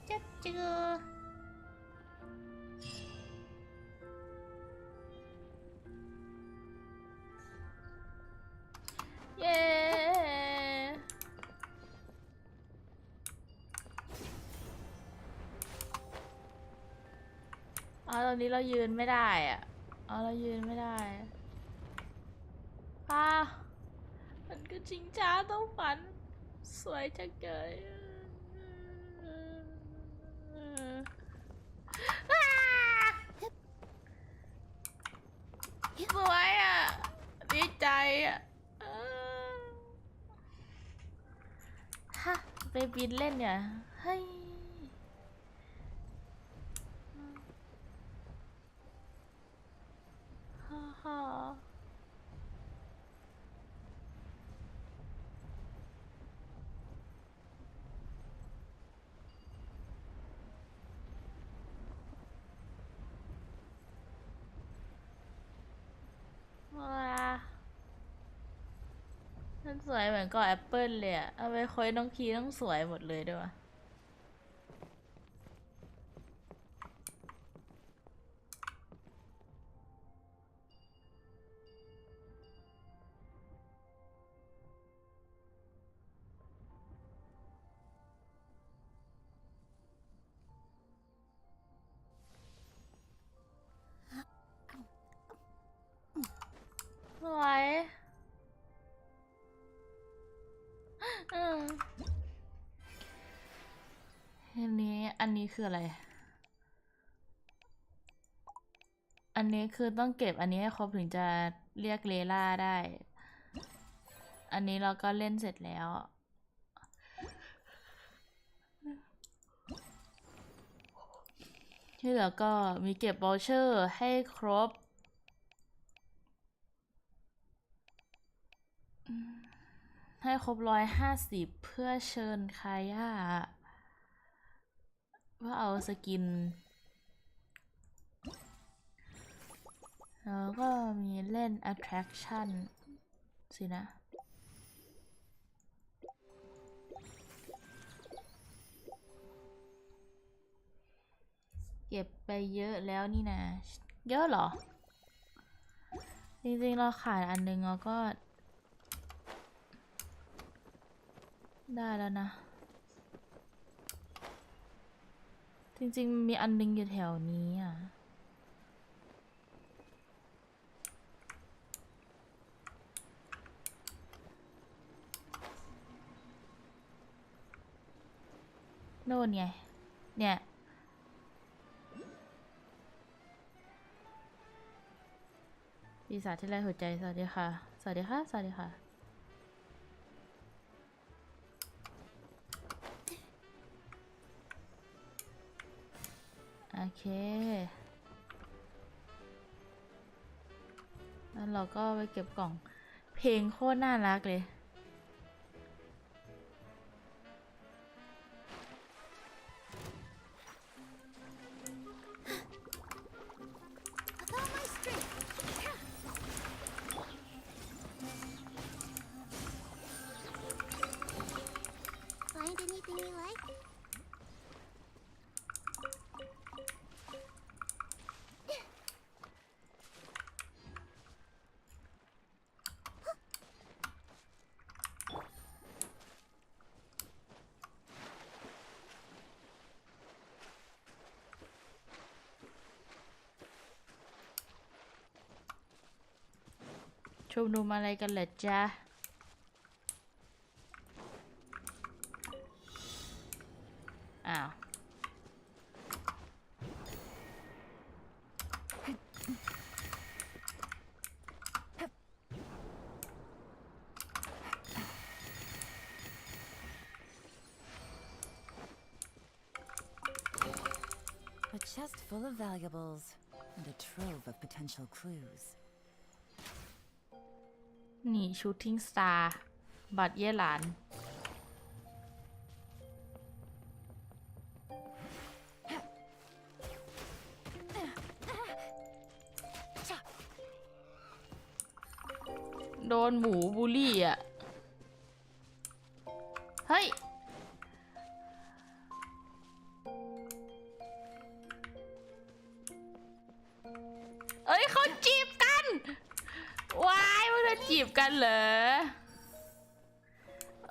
Choo-choo. Yeah. ตอนนี้เรายืนไม่ได้อ่ะเรายืนไม่ได้มันก็ชิงช้าต้องฝันสวยจังเลยสวยอ่ะดีใจอ่ะไปบินเล่นเนี่ยเฮ้ยมันสวยเหมือนกับแอปเปิลเลยอะเอาไปคุยน้องพีต้องสวยหมดเลยด้วยวะสวยอันนี้คืออะไรอันนี้คือต้องเก็บอันนี้ให้ครบถึงจะเรียกเลล่าได้อันนี้เราก็เล่นเสร็จแล้วที่เหลือก็มีเก็บวอลเชอร์ให้ครบให้ครบ150เพื่อเชิญคาย่าเพื่อเอาสกินแล้วก็มีเล่น attraction สินะเก็บไปเยอะแล้วนี่นะเยอะเหรอจริงๆเราขาดอันนึงเราก็ได้แล้วนะจริงๆมีอันนึงอยู่แถวนี้อ่ะโน่นไงเนี่ยปีศาจที่ไร้หัวใจสวัสดีค่ะสวัสดีค่ะสวัสดีค่ะ โอเคแล้วเราก็ไปเก็บกล่องเพลงโคตรน่ารักเลยFind anything you like?ชุมนุมอะไรกันเหรอจ๊ะอ้าว A chest full of valuables and a trove of potential clues. นี่ชูตติ้งสตาร์บัตรเย่หลานโดนหมูบูลลี่อ่ะ เฮ้ย เอ้ยเขาจีบกัน ว้ายพวกเธอจีบกันเหรอ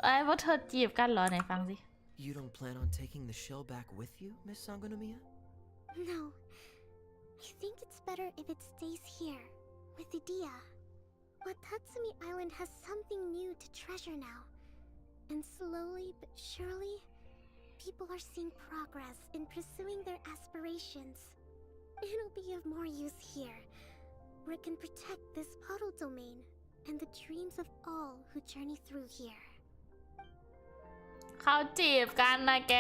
ไอ้ยพวกเธอจีบกันเหรอไหนฟังสิ You don't plan on taking the shell back with you, Miss Sangonomiya? No. I think it's better if it stays here, with Idia. Watatsumi Island has something new to treasure now. And slowly but surely, people are seeing progress in pursuing their aspirations. It'll be of more use here, where it can protect this puddle domain and the dreams of all who journey through here. เขาจีบกันนะแก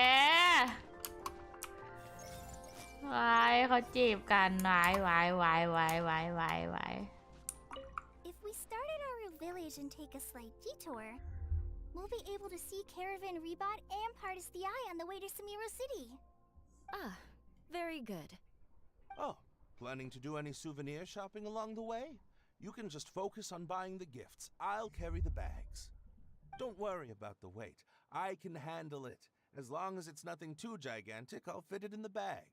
วายเขาจีบกันวายวายวายวายวายวายวาย If we start at our village and take a slight detour, we'll be able to see Caravan Rebot and Partis the Eye on the way to Samiro City. Ah, very good. Oh, planning to do any souvenir shopping along the way? You can just focus on buying the gifts. I'll carry the bags. Don't worry about the weight. I can handle it. As long as it's nothing too gigantic, I'll fit it in the bag.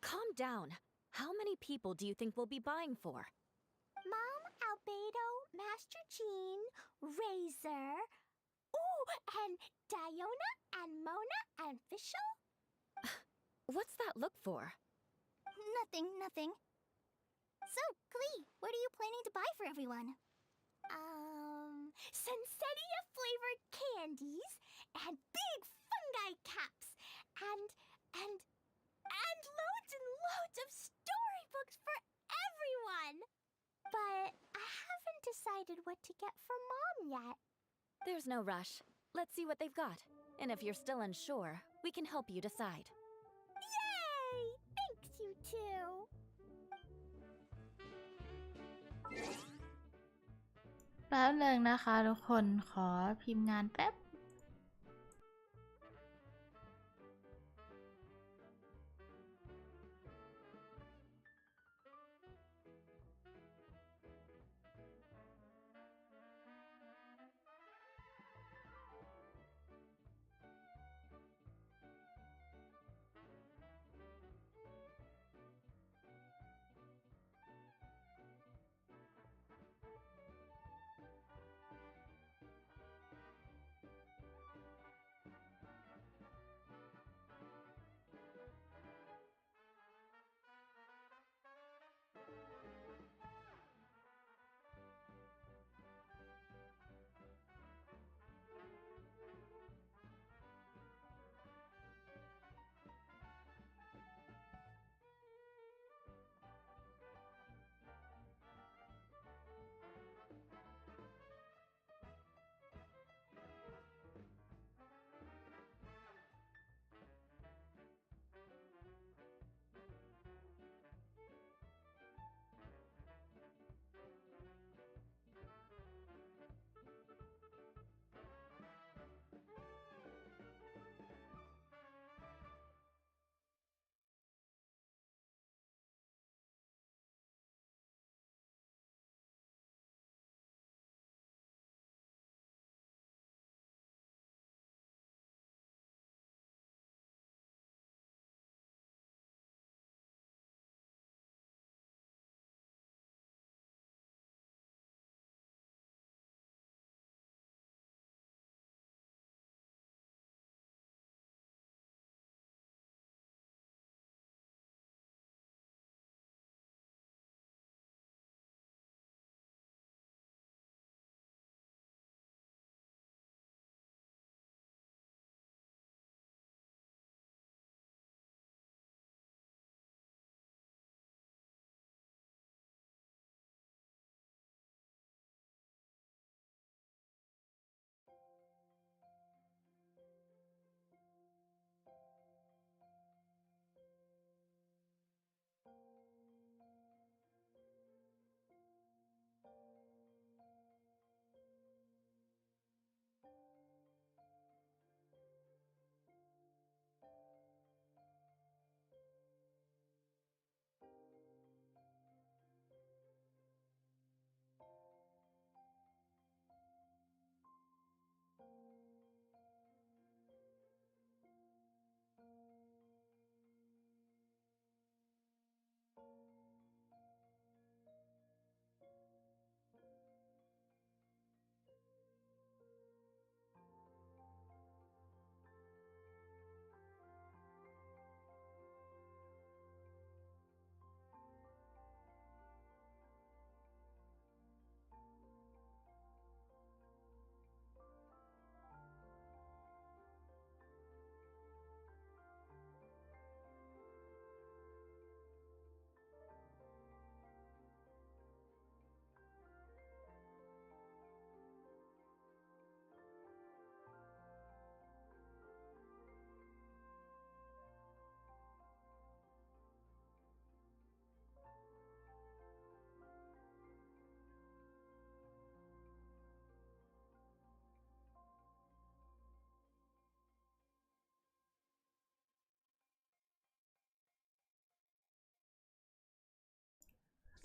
Calm down. How many people do you think we'll be buying for? Mom, Albedo, Master Jean, Razor, ooh, and Diona, and Mona, and Fischl? What's that look for? Nothing. So, Klee, what are you planning to buy for everyone? Sensetia-flavored candies, and big fungi caps, and loads and loads of storybooks for everyone! But I haven't decided what to get for Mom yet. There's no rush. Let's see what they've got. And if you're still unsure, we can help you decide. Yay! Thanks, you two! แป๊บหนึ่งนะคะทุกคนขอพิมพ์งานแป๊บ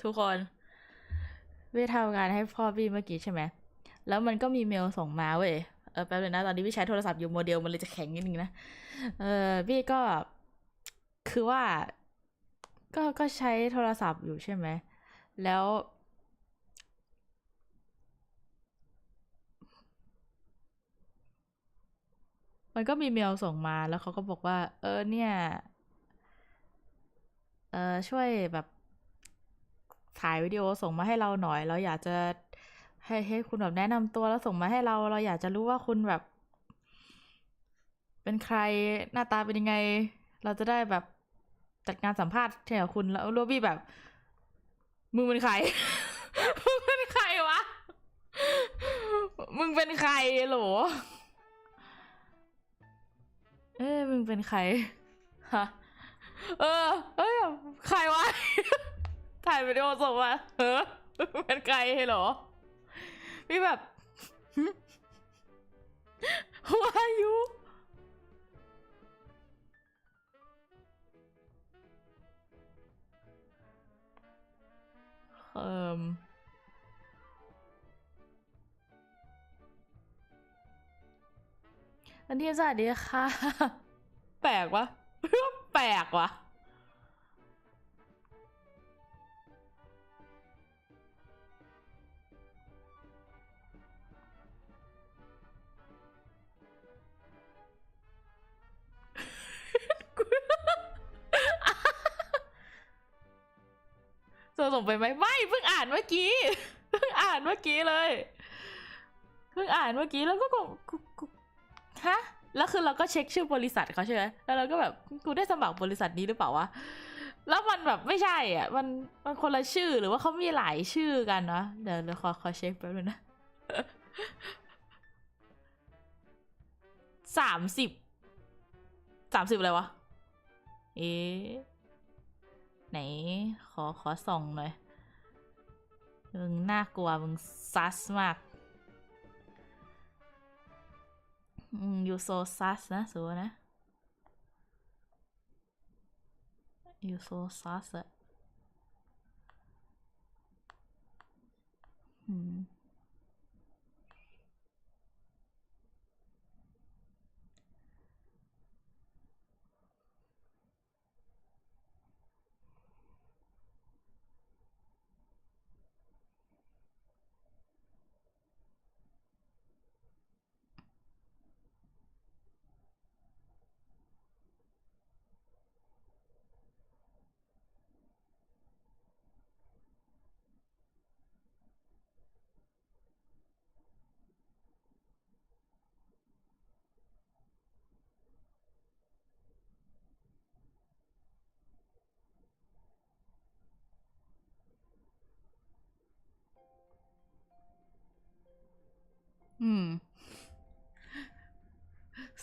ทุกคนพี่ทำงานให้พ่อพี่เมื่อกี้ใช่ไหมแล้วมันก็มีเมลส่งมาเว้ยแป๊บนึงนะตอนนี้พี่ใช้โทรศัพท์อยู่โมเดลมันเลยจะแข็งนิดนึงนะพี่ก็คือว่าก็ใช้โทรศัพท์อยู่ใช่ไหมแล้วมันก็มีเมลส่งมาแล้วเขาก็บอกว่าเนี่ยช่วยแบบถ่ายวิดีโอส่งมาให้เราหน่อยเราอยากจะให้คุณแบบแนะนำตัวแล้วส่งมาให้เราอยากจะรู้ว่าคุณแบบเป็นใครหน้าตาเป็นยังไงเราจะได้แบบจัดงานสัมภาษณ์แทนคุณแล้วโรบี้แบบมึงเป็นใคร มึงเป็นใครวะมึงเป็นใครโหลมึงเป็นใครฮะใครวะ ถ่ายวิดีโอส่งมาเป็นใครเหรอพี่แบบ Who are you วันที่สวัสดีค่ะ แปลกวะ แปลกวะ ส่งไปไหมไม่เพิ่งอ่านเมื่อกี้ เพิ่งอ่านเมื่อกี้เลยเพิ่งอ่านเมื่อกี้แล้วก็ฮะแล้วคือเราก็เช็คชื่อบริษัทเขาใช่ไหมแล้วเราก็แบบกูได้สมัครบริษัทนี้หรือเปล่าวะแล้วมันแบบไม่ใช่อ่ะมันคนละชื่อหรือว่าเขามีหลายชื่อกันเนาะเดี๋ยวขอเช็คแป๊บนึงนะ 30อะไรวะไหนขอส่องหน่อยมึงน่ากลัวมึงซัสมากyou so sus นะสูนะ you so sus อะ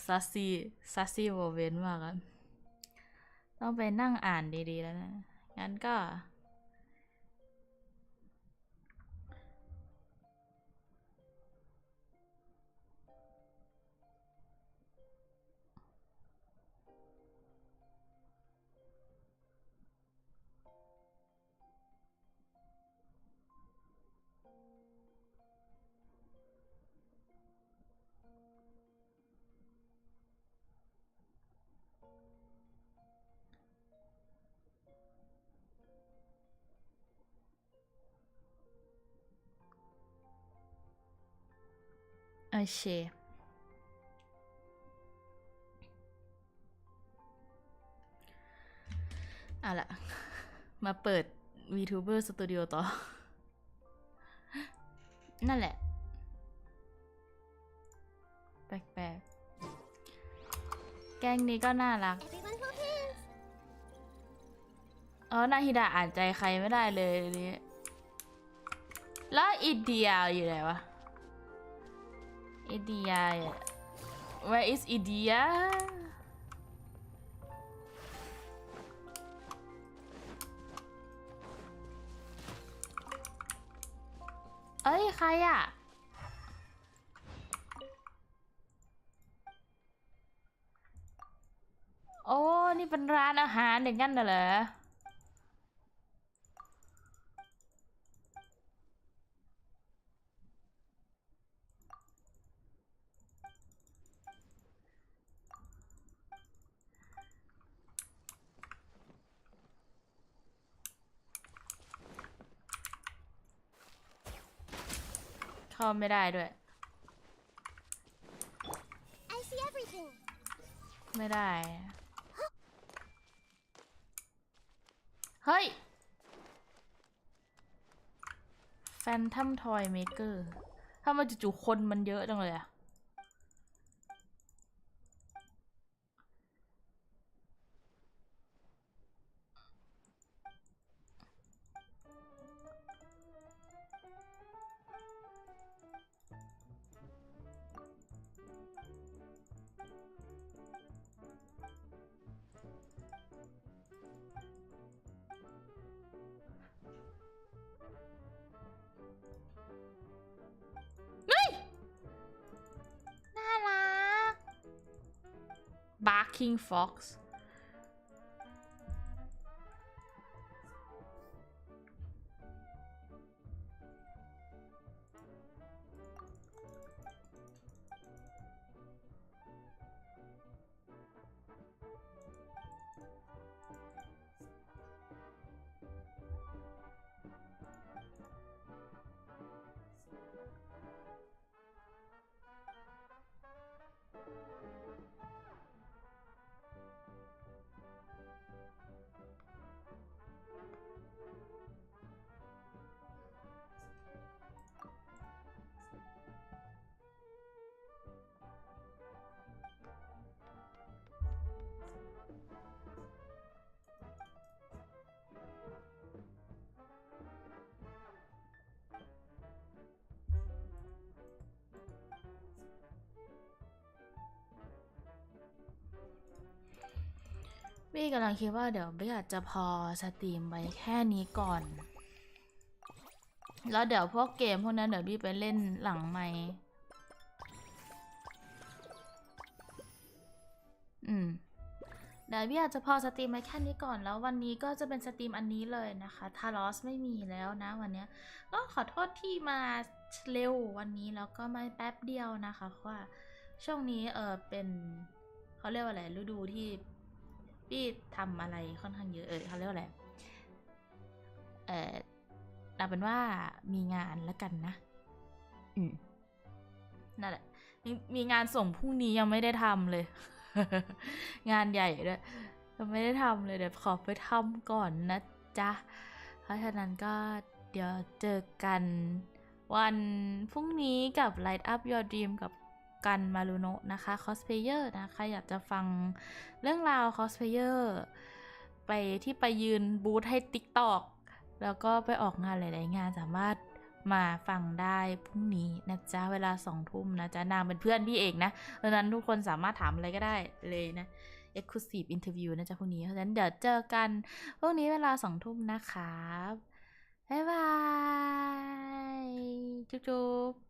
ซัสซี่โวเวนมากอะต้องไปนั่งอ่านดีๆแล้วนะงั้นก็โอเคเอาล่ะมาเปิด Vtuber Studio ต่อ นั่นแหละแปลกๆแก๊งนี้ก็น่ารัก Everyone hold hands. นาฮิดะอ่านใจใครไม่ได้เลยนี่แล้วอิเดียอยู่ไหนวะอิเดีย where is อิเดียใครอ่ะโอ้นี่เป็นร้านอาหารอย่างนั้นเหรอ เข้าไม่ได้ด้วย I see everything. ไม่ได้ เฮ้ย แฟนทัมทอยเมเกอร์ถ้ามาจู่ๆคนมันเยอะจังเลยอะน่ารัก Barking Fox พี่กำลังคิดว่าเดี๋ยวพี่อาจจะพอสตรีมไว้แค่นี้ก่อน แล้วเดี๋ยวพวกเกมพวกนั้นเดี๋ยวพี่ไปเล่นหลังไมค์เดี๋ยวพี่อาจจะพอสตรีมไว้แค่นี้ก่อนแล้ววันนี้ก็จะเป็นสตรีมอันนี้เลยนะคะทารอสไม่มีแล้วนะวันนี้ก็ขอโทษที่มาเร็ววันนี้แล้วก็มาแป๊บเดียวนะคะเพราะว่าช่วงนี้เป็นเขาเรียกว่าอะไรฤดูที่พี่ทำอะไรค่อนข้างเยอะเขาเรียกว่าอะไรเอาเป็นว่ามีงานแล้วกันนะนั่นแหละมีงานส่งพรุ่งนี้ยังไม่ได้ทำเลย งานใหญ่ด้วยยังไม่ได้ทำเลยเดี๋ยวขอไปทำก่อนนะจ๊ะเพราะฉะนั้นก็เดี๋ยวเจอกันวันพรุ่งนี้กับ Light Up Your Dream กับกันมารุโนะนะคะคอสเพลเยอร์นะคะอยากจะฟังเรื่องราวคอสเพลเยอร์ไปยืนบูธให้ TikTok แล้วก็ไปออกงานหลายๆงานสามารถมาฟังได้พรุ่งนี้นะจ๊ะเวลา 20:00 นนะจ๊ะนางเป็นเพื่อนพี่เอกนะดังนั้นทุกคนสามารถถามอะไรก็ได้เลยนะ Exclusive Interview นะจ๊ะพรุ่งนี้เพราะฉะนั้นเดี๋ยวเจอกันพรุ่งนี้เวลา 20:00 นนะครับบ๊ายบายจุ๊บ